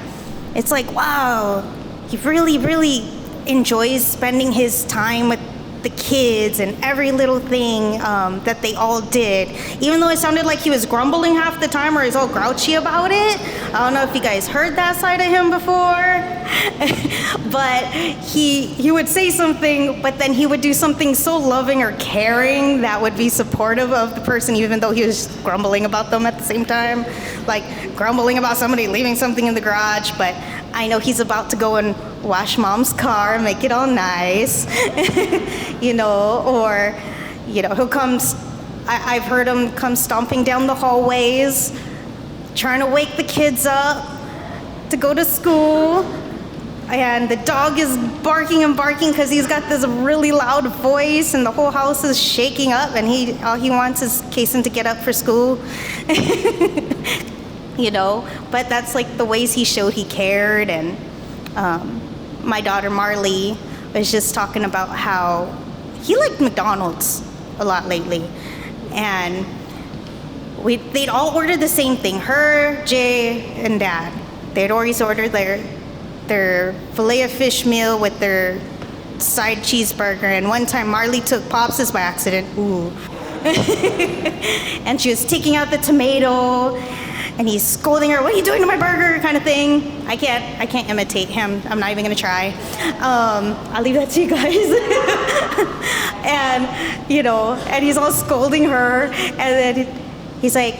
it's like, wow, he really, really enjoys spending his time with the kids and every little thing that they all did. Even though it sounded like he was grumbling half the time, or he's all grouchy about it. I don't know if you guys heard that side of him before. But he would say something, but then he would do something so loving or caring that would be supportive of the person, even though he was grumbling about them at the same time. Like grumbling about somebody leaving something in the garage, but I know he's about to go and wash Mom's car and make it all nice. You know, or, you know, he'll come, I've heard him come stomping down the hallways, trying to wake the kids up to go to school. And the dog is barking and barking because he's got this really loud voice, and the whole house is shaking up, and all he wants is Kason to get up for school. You know, but that's like the ways he showed he cared. And my daughter Marley was just talking about how he liked McDonald's a lot lately. And they'd all order the same thing, her, Jay, and Dad. They'd always order their filet of fish meal with their side cheeseburger. And one time Marley took Pops' by accident. Ooh. And she was taking out the tomato, and he's scolding her, "What are you doing to my burger?" kind of thing. I can't imitate him. I'm not even gonna try. I'll leave that to you guys. And, you know, and he's all scolding her, and then he's like,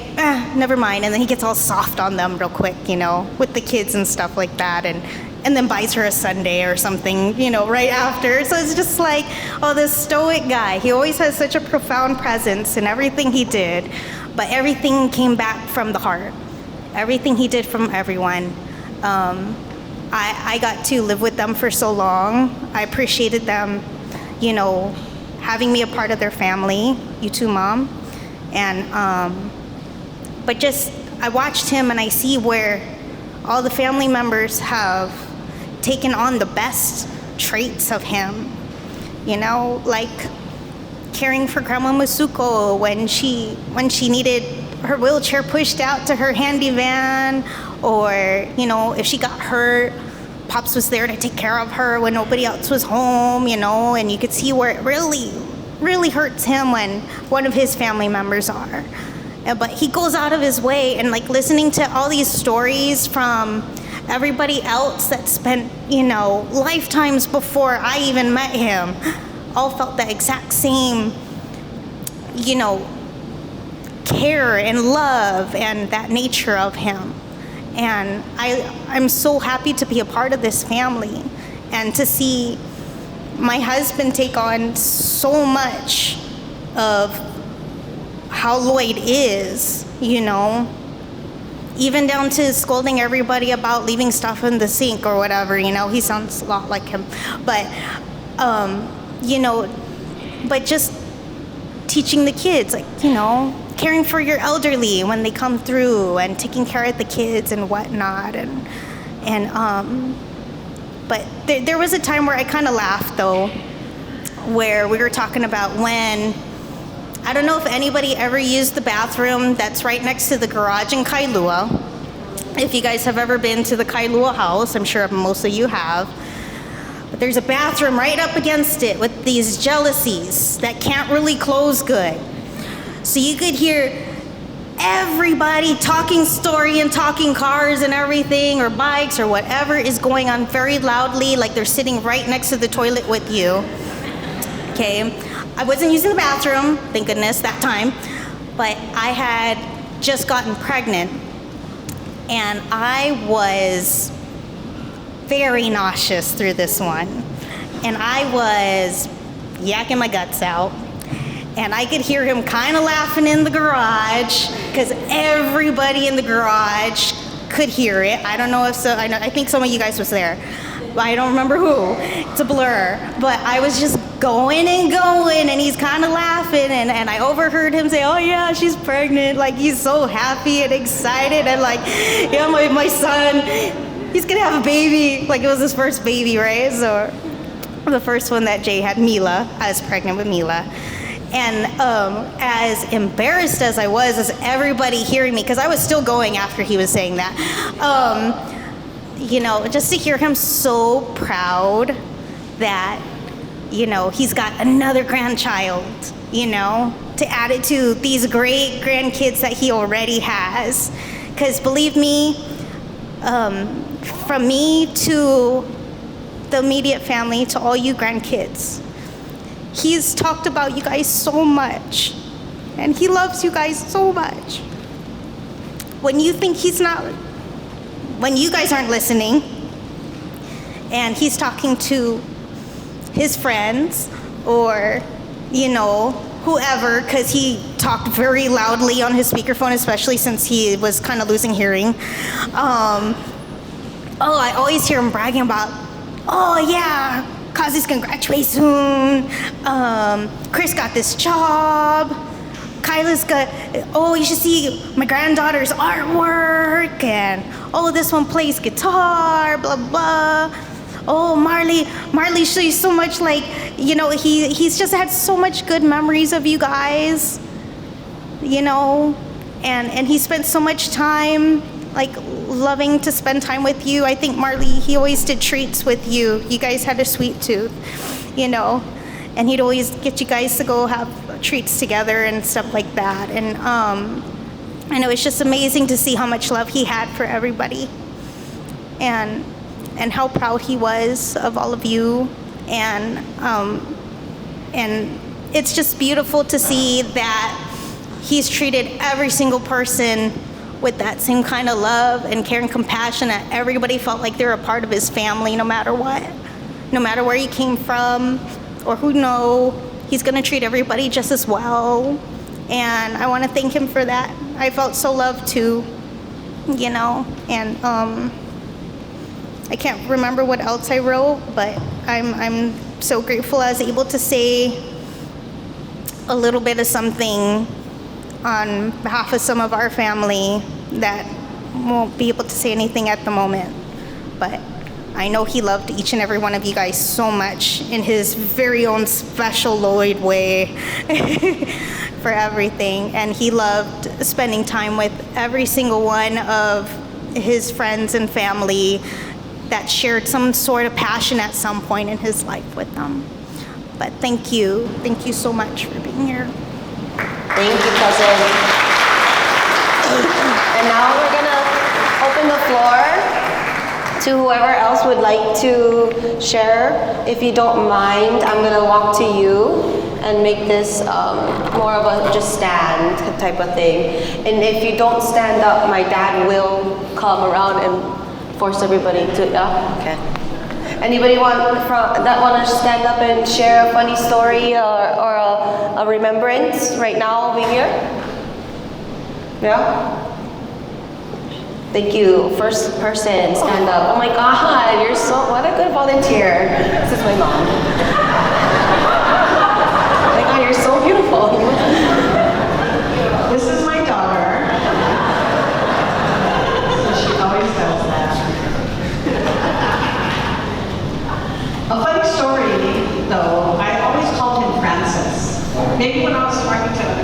never mind. And then he gets all soft on them real quick, you know, with the kids and stuff like that. And then buys her a sundae or something, you know, right after. So it's just like, oh, this stoic guy. He always has such a profound presence in everything he did, but everything came back from the heart. Everything he did from everyone. I got to live with them for so long. I appreciated them, you know, having me a part of their family. You too, Mom. And, but just, I watched him, and I see where all the family members have taken on the best traits of him. You know, like caring for Grandma Masuko when she needed her wheelchair pushed out to her handy van, or, you know, if she got hurt, Pops was there to take care of her when nobody else was home, you know. And you could see where it really, really hurts him when one of his family members are. But he goes out of his way, and like listening to all these stories from everybody else that spent, you know, lifetimes before I even met him, all felt the exact same, you know, care and love and that nature of him. And I'm so happy to be a part of this family, and to see my husband take on so much of how Lloyd is, you know, even down to scolding everybody about leaving stuff in the sink or whatever, you know. He sounds a lot like him. But, you know, but just teaching the kids, like, you know, caring for your elderly when they come through, and taking care of the kids and whatnot. But there was a time where I kind of laughed, though, where we were talking about when I don't know if anybody ever used the bathroom that's right next to the garage in Kailua. If you guys have ever been to the Kailua house, I'm sure most of you have. But there's a bathroom right up against it with these jealousies that can't really close good. So you could hear everybody talking story and talking cars and everything, or bikes or whatever is going on very loudly, like they're sitting right next to the toilet with you. Okay, I wasn't using the bathroom, thank goodness, that time, but I had just gotten pregnant, and I was very nauseous through this one, and I was yakking my guts out, and I could hear him kind of laughing in the garage, because everybody in the garage could hear it. I don't know if so, I think some of you guys was there, but I don't remember who. It's a blur. But I was just going and going, and he's kind of laughing, and I overheard him say, oh yeah, she's pregnant. Like, he's so happy and excited, and like, yeah, my son, he's gonna have a baby. Like, it was his first baby, right? So the first one that Jay had, Mila. I was pregnant with Mila. And as embarrassed as I was, as everybody hearing me, because I was still going after he was saying that, you know, just to hear him so proud that, you know, he's got another grandchild, you know, to add it to these great grandkids that he already has. Because believe me, from me to the immediate family, to all you grandkids, he's talked about you guys so much, and he loves you guys so much. When you think he's not, when you guys aren't listening, and he's talking to his friends, or, you know, whoever, because he talked very loudly on his speakerphone, especially since he was kind of losing hearing. I always hear him bragging about, oh yeah, Kazi's gonna graduate soon. Chris got this job. Kyla's got, oh, you should see my granddaughter's artwork. And, oh, this one plays guitar, blah, blah. Oh, Marley, she's so much like, you know, he's just had so much good memories of you guys, you know, and he spent so much time, like, loving to spend time with you. I think Marley, he always did treats with you. You guys had a sweet tooth, you know, and he'd always get you guys to go have treats together and stuff like that. And it was just amazing to see how much love he had for everybody, and how proud he was of all of you. And it's just beautiful to see that he's treated every single person with that same kind of love and care and compassion, that everybody felt like they were a part of his family, no matter what, no matter where you came from or who know, he's gonna treat everybody just as well. And I wanna thank him for that. I felt so loved too, you know, and I can't remember what else I wrote, but I'm so grateful I was able to say a little bit of something on behalf of some of our family that won't be able to say anything at the moment. But I know he loved each and every one of you guys so much in his very own special Lloyd way for everything. And he loved spending time with every single one of his friends and family that shared some sort of passion at some point in his life with them. But thank you so much for being here. Thank you, cousin. And now we're gonna open the floor to whoever else would like to share. If you don't mind, I'm gonna walk to you and make this more of a just stand type of thing. And if you don't stand up, my dad will come around and force everybody to, okay. Anybody that want to stand up and share a funny story or a remembrance right now over here? Yeah? Thank you. First person, stand up. Oh my God, you're so, what a good volunteer. This is my mom. Oh my God, you're so beautiful. This is my daughter. So she always does that. A funny story, though, I always called him Francis. Maybe when I was talking to other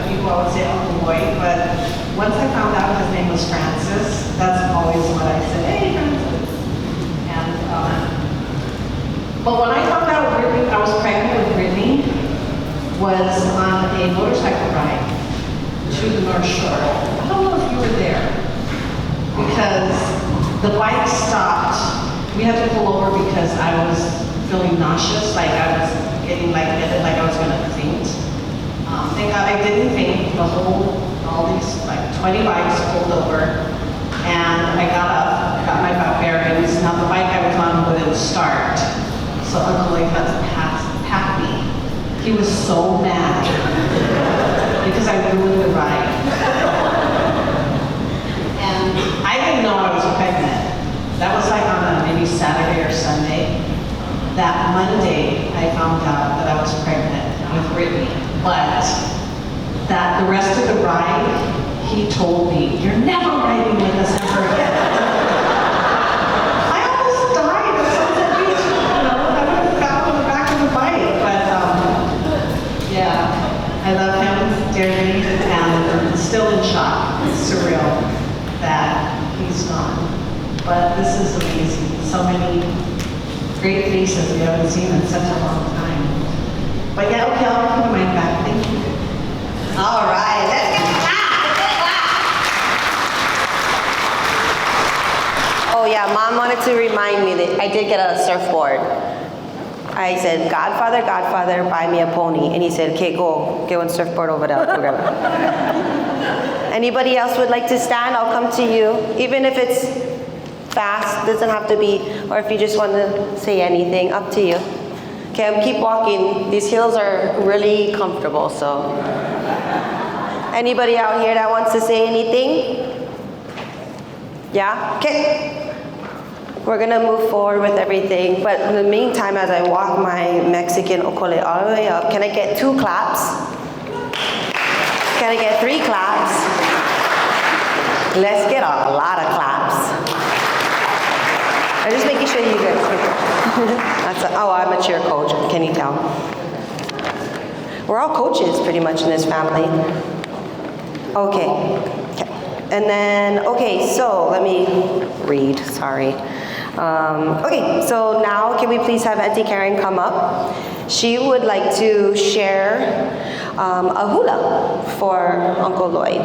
But when I found out I was pregnant with Brittany, was on a motorcycle ride to the North Shore. I don't know if you were there, because the bike stopped. We had to pull over because I was feeling nauseous, like I was getting lightheaded, like I was gonna faint. Thank God I didn't faint. All these like 20 bikes pulled over, and I got up, got my bearings. Now the bike I was on wouldn't start, so Uncle Lloyd had to pat me. He was so mad because I ruined the ride. And I didn't know I was pregnant. That was like on a maybe Saturday or Sunday. That Monday, I found out that I was pregnant with Brittany. But that the rest of the ride, he told me, "You're never riding with us ever again." I almost died at Sunset Beach. I would have fell on the back of the bike. But yeah, I love him dearly, and still in shock. It's surreal that he's gone. But this is amazing. So many great faces we haven't seen in such a long time. But yeah, okay, I'll put mine back. Thank you. All right, let's get the clap. Oh yeah, Mom wanted to remind me that I did get a surfboard. I said, Godfather, Godfather, buy me a pony. And he said, okay, go, get one surfboard over there. Anybody else would like to stand? I'll come to you. Even if it's fast, doesn't have to be, or if you just want to say anything, up to you. Okay, I'll keep walking. These heels are really comfortable, so. Anybody out here that wants to say anything? Yeah? Okay. We're gonna move forward with everything, but in the meantime, as I walk my Mexican okole all the way up, can I get 2 claps? Can I get 3 claps? Let's get a lot of claps. I'm just making sure you guys. I'm a cheer coach. Can you tell? We're all coaches pretty much in this family. Okay. And then, okay, so let me read, sorry. Okay, so now can we please have Auntie Karen come up? She would like to share a hula for Uncle Lloyd.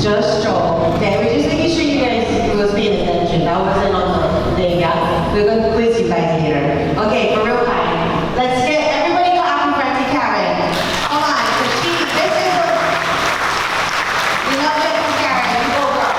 Just stroll. Okay, we're just making sure you guys was paying attention. That wasn't on the thing, yeah? We're going to quiz you guys later. Okay, for real time. Let's get everybody clapping for Auntie Karen. Come on, this is we love it, Auntie Karen. Let's go, girl.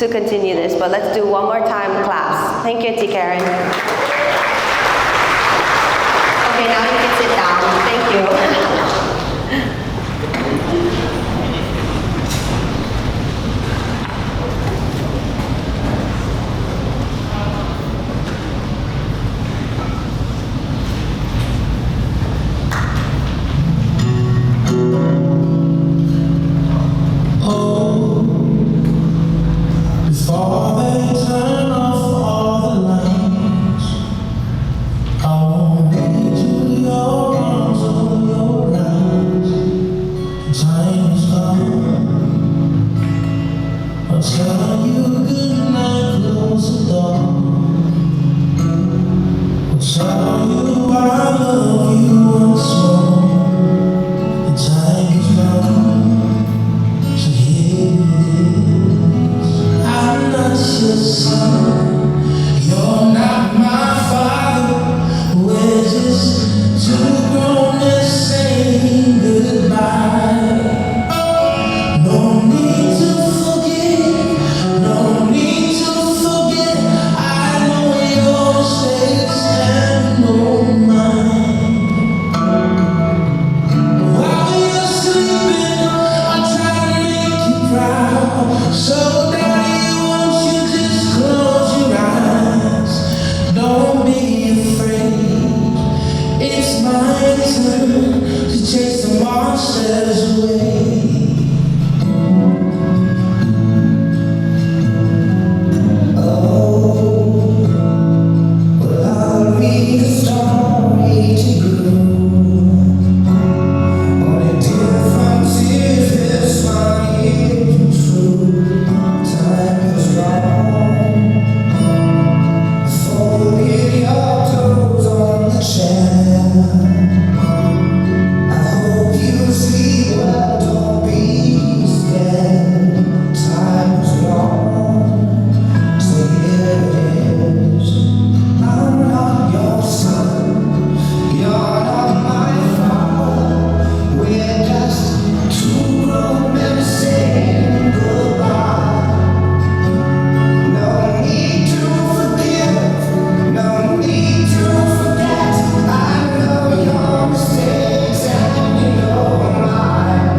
to continue this, but let's do one more time claps. Thank you, Auntie Karen. Okay, now you can sit down. Thank you. Before they turn off all the lights, I won't lead to your arms or your eyes. Time is gone. I'll tell you good night, close the door. I'll tell you I love you once more. The time is gone, so here it is. I'm not your son, you're not my father. We're just two grown men saying goodbye. No need to forget, no need to forget. I know your mistakes and know mine. While you're sleeping, I'm trying to make you proud. So daddy, won't you just close your eyes? Don't be afraid. It's my turn to chase the monsters away. Oh, well, I'll read a story to you. Only difference is this one is true. Time is gone. Folding your toes on the chair. I hope you sleep well, don't be scared. Time is gone. So here it is. I'm not your son. You're not my father. We're just two grown men saying goodbye. No need to forgive, no need to forget. I know your mistakes and you know mine.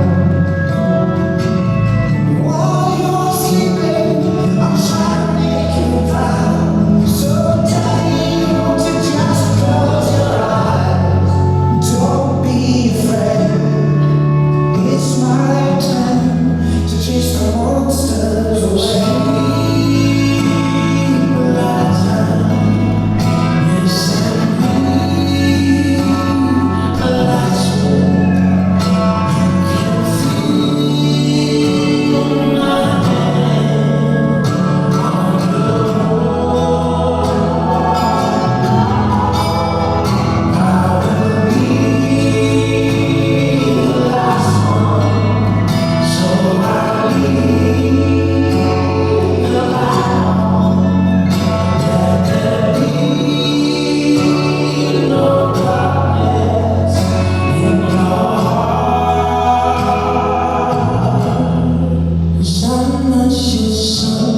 While you're sleeping, I'm trying to make you proud. So daddy, won't you just close your eyes? Don't be afraid. It's my time to chase the monsters away. My time, yes, and me, the last one. You can feel my hand on the wall. I will be the last one, so I leave the light. Let there be no darkness in your heart. 'Cause I'm not your son,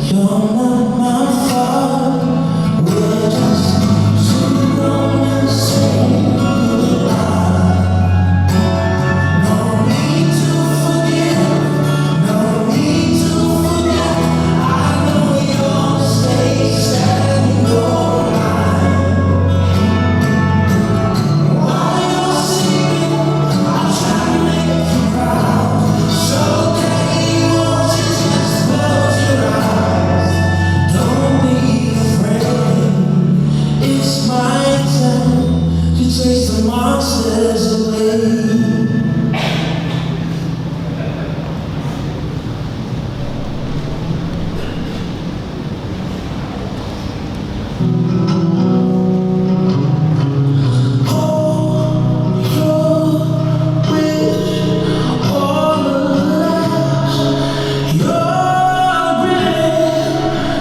you're not my father. We're just two grown men saying goodbye. No need to forgive, no need to forget. I know your mistakes and you're mine. While you're sleeping, I'm trying to make you proud. So daddy, won't you just close your eyes? Don't be afraid. It's my time to chase the monsters away.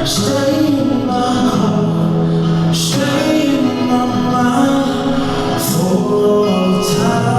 Stay in my heart, stay in my mind for all time.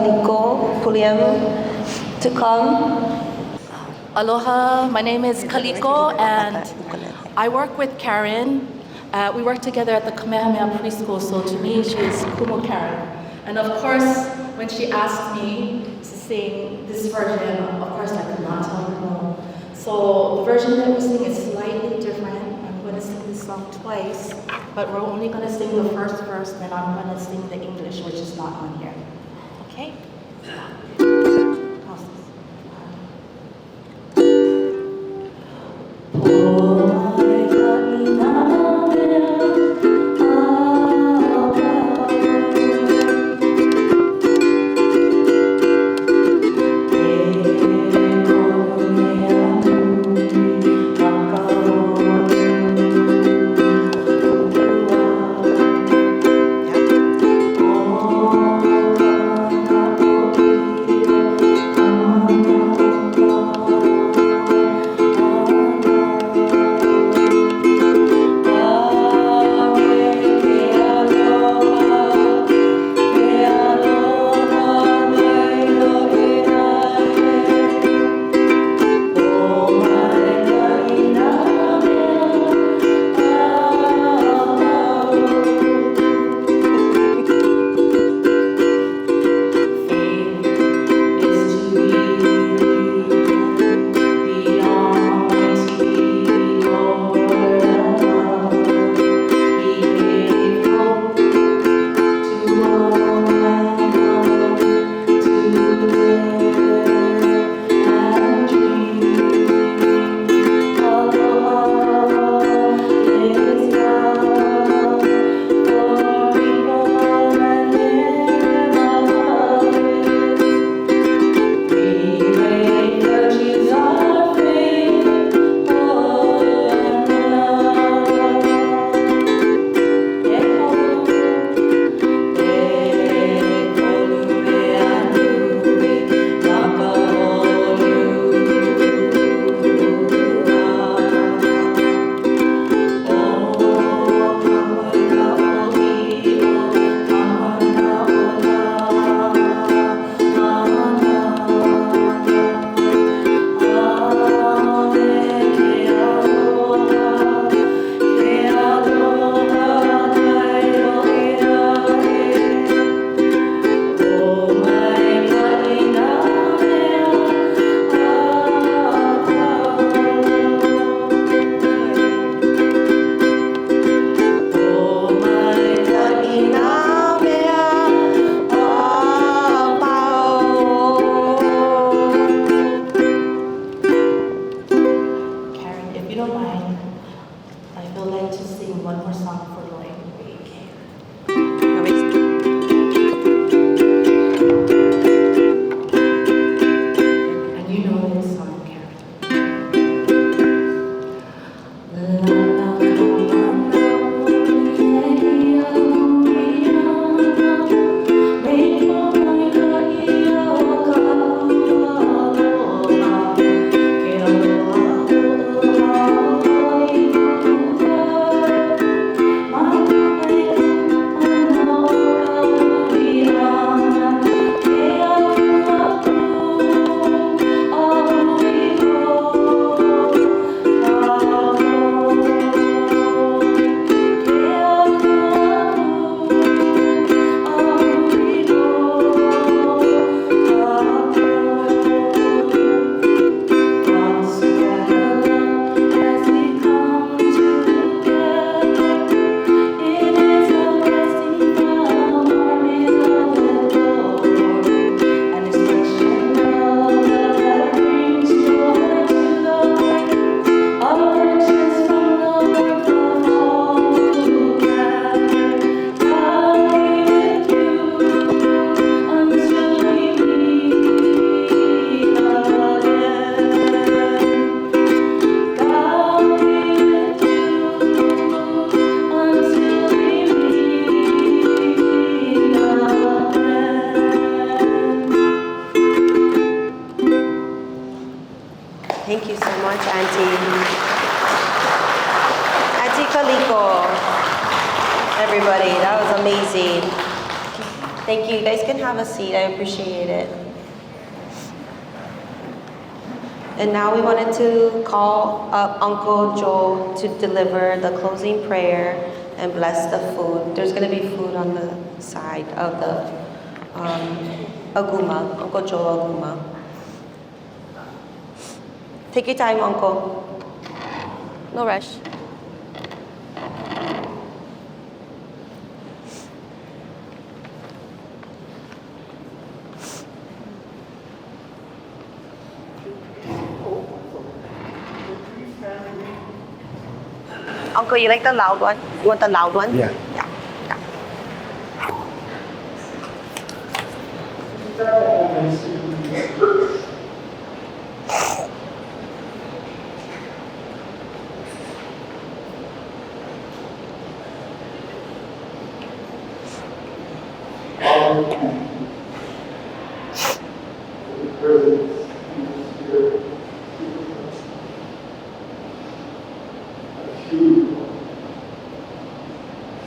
Kaliko Puliem to come. Aloha, my name is Kaliko, and I work with Karen. We work together at the Kamehameha Preschool, so to me, she is Kumo Karen. And of course, when she asked me to sing this version, of course I could not tell her no. So the version that we're singing is slightly different. I'm going to sing this song twice, but we're only going to sing the first verse, then I'm going to sing the English, which is not on here. Okay? Auntie Kaliko, everybody, that was amazing. Thank you. You guys can have a seat. I appreciate it. And now we wanted to call up Uncle Joe to deliver the closing prayer and bless the food. There's going to be food on the side of the aguma, Uncle Joe aguma. Take your time, Uncle. No rush. Uncle, you like the loud one? You want the loud one? Yeah. Yeah.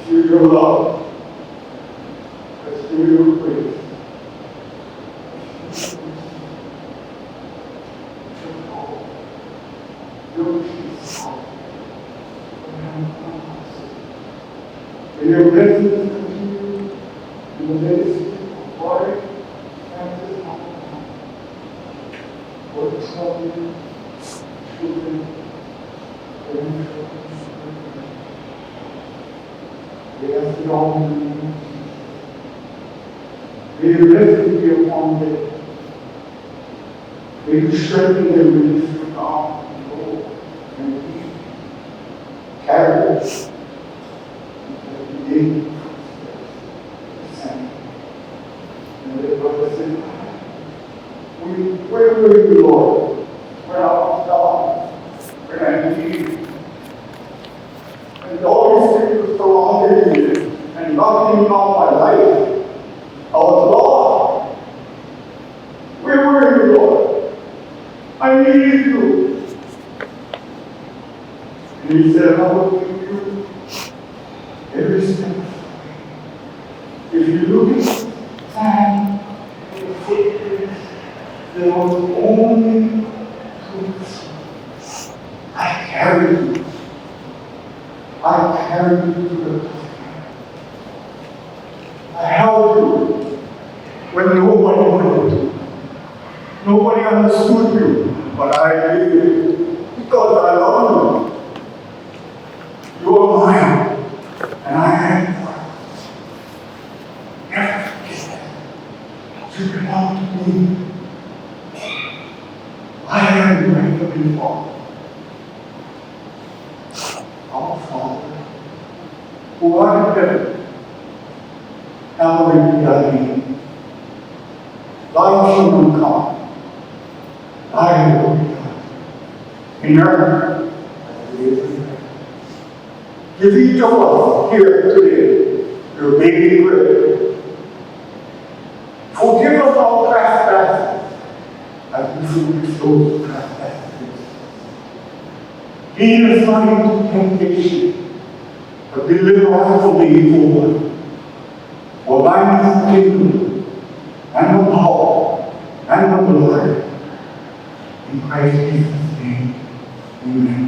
Your love, let's do your praise. Your peace. May your presence continue in the midst of Lloyd and his Hamocon. For the children, grandchildren, we ask it all in the name of Jesus. May your blessing be upon them. May you strengthen them in this regard, Lord, and keep carry us every day. And let us say, where were you, Lord? When I was down, when I needed you. And all these things were surrounding me and knocking me off my life. I was lost. Where were you, Lord? I needed you. And he said, I will give you every step. If you look at time and the footprints, there was only truth. I carried you. I carried you to the cross. I held you when nobody wanted to. Nobody understood you, but I did because I love you. You are mine, and I am yours. Never forget that. You belong to me. I am your heavenly Father. Our Father, who art in heaven, hallowed be thy name. Thy kingdom come, thy will be done, in earth as it is in heaven. Give each of us here today your daily bread. Forgive us our trespasses, as we forgive those who trespass against us. Lead us not into temptation, but deliver us from the evil one. For thine is the kingdom, and the power, and the glory. In Christ Jesus' name, amen.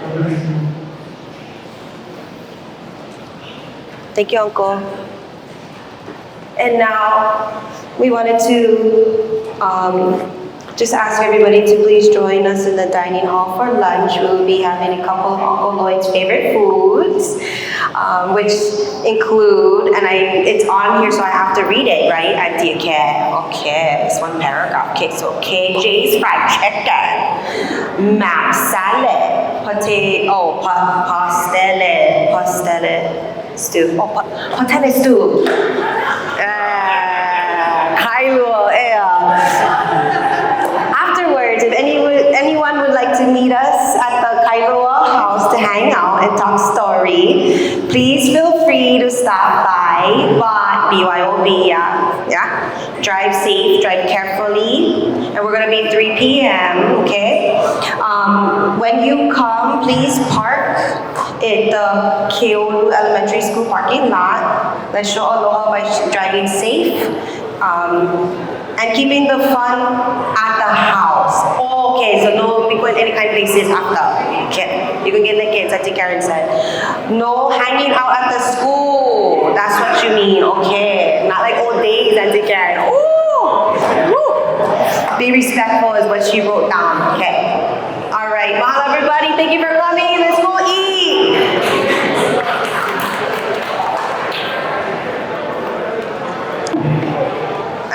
God bless you. Thank you, Uncle. And now we wanted to just ask everybody to please join us in the dining hall for lunch. We'll be having a couple of Uncle Lloyd's favorite foods, which include, and it's on here so I have to read it, right? Okay, it's one paragraph. Okay, so KJ's fried chicken, mac salad, pastele stew, pastele stew, Kailua, Afterwards, if anyone would like to meet us at the Kailua house to hang out and talk story, please feel free to stop by. But BYOB, yeah. Drive safe, drive carefully, and we're gonna be 3 p.m. Okay. When you come, please park at the Keolu Elementary School parking lot. Let's show aloha by driving safe and keeping the fun at the house. Okay, so no people in any kind of places after. Okay, you can get the kids, Auntie Karen said. No hanging out at the school. That's what you mean, okay. Not like old days, Auntie Karen. Ooh, woo. Be respectful is what she wrote down, okay. All right, mahalo everybody, thank you for coming. Let's go eat.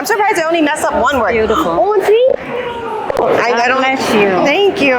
I'm surprised I only messed up one word. Beautiful. Oh, see? I don't. bless you. Thank you.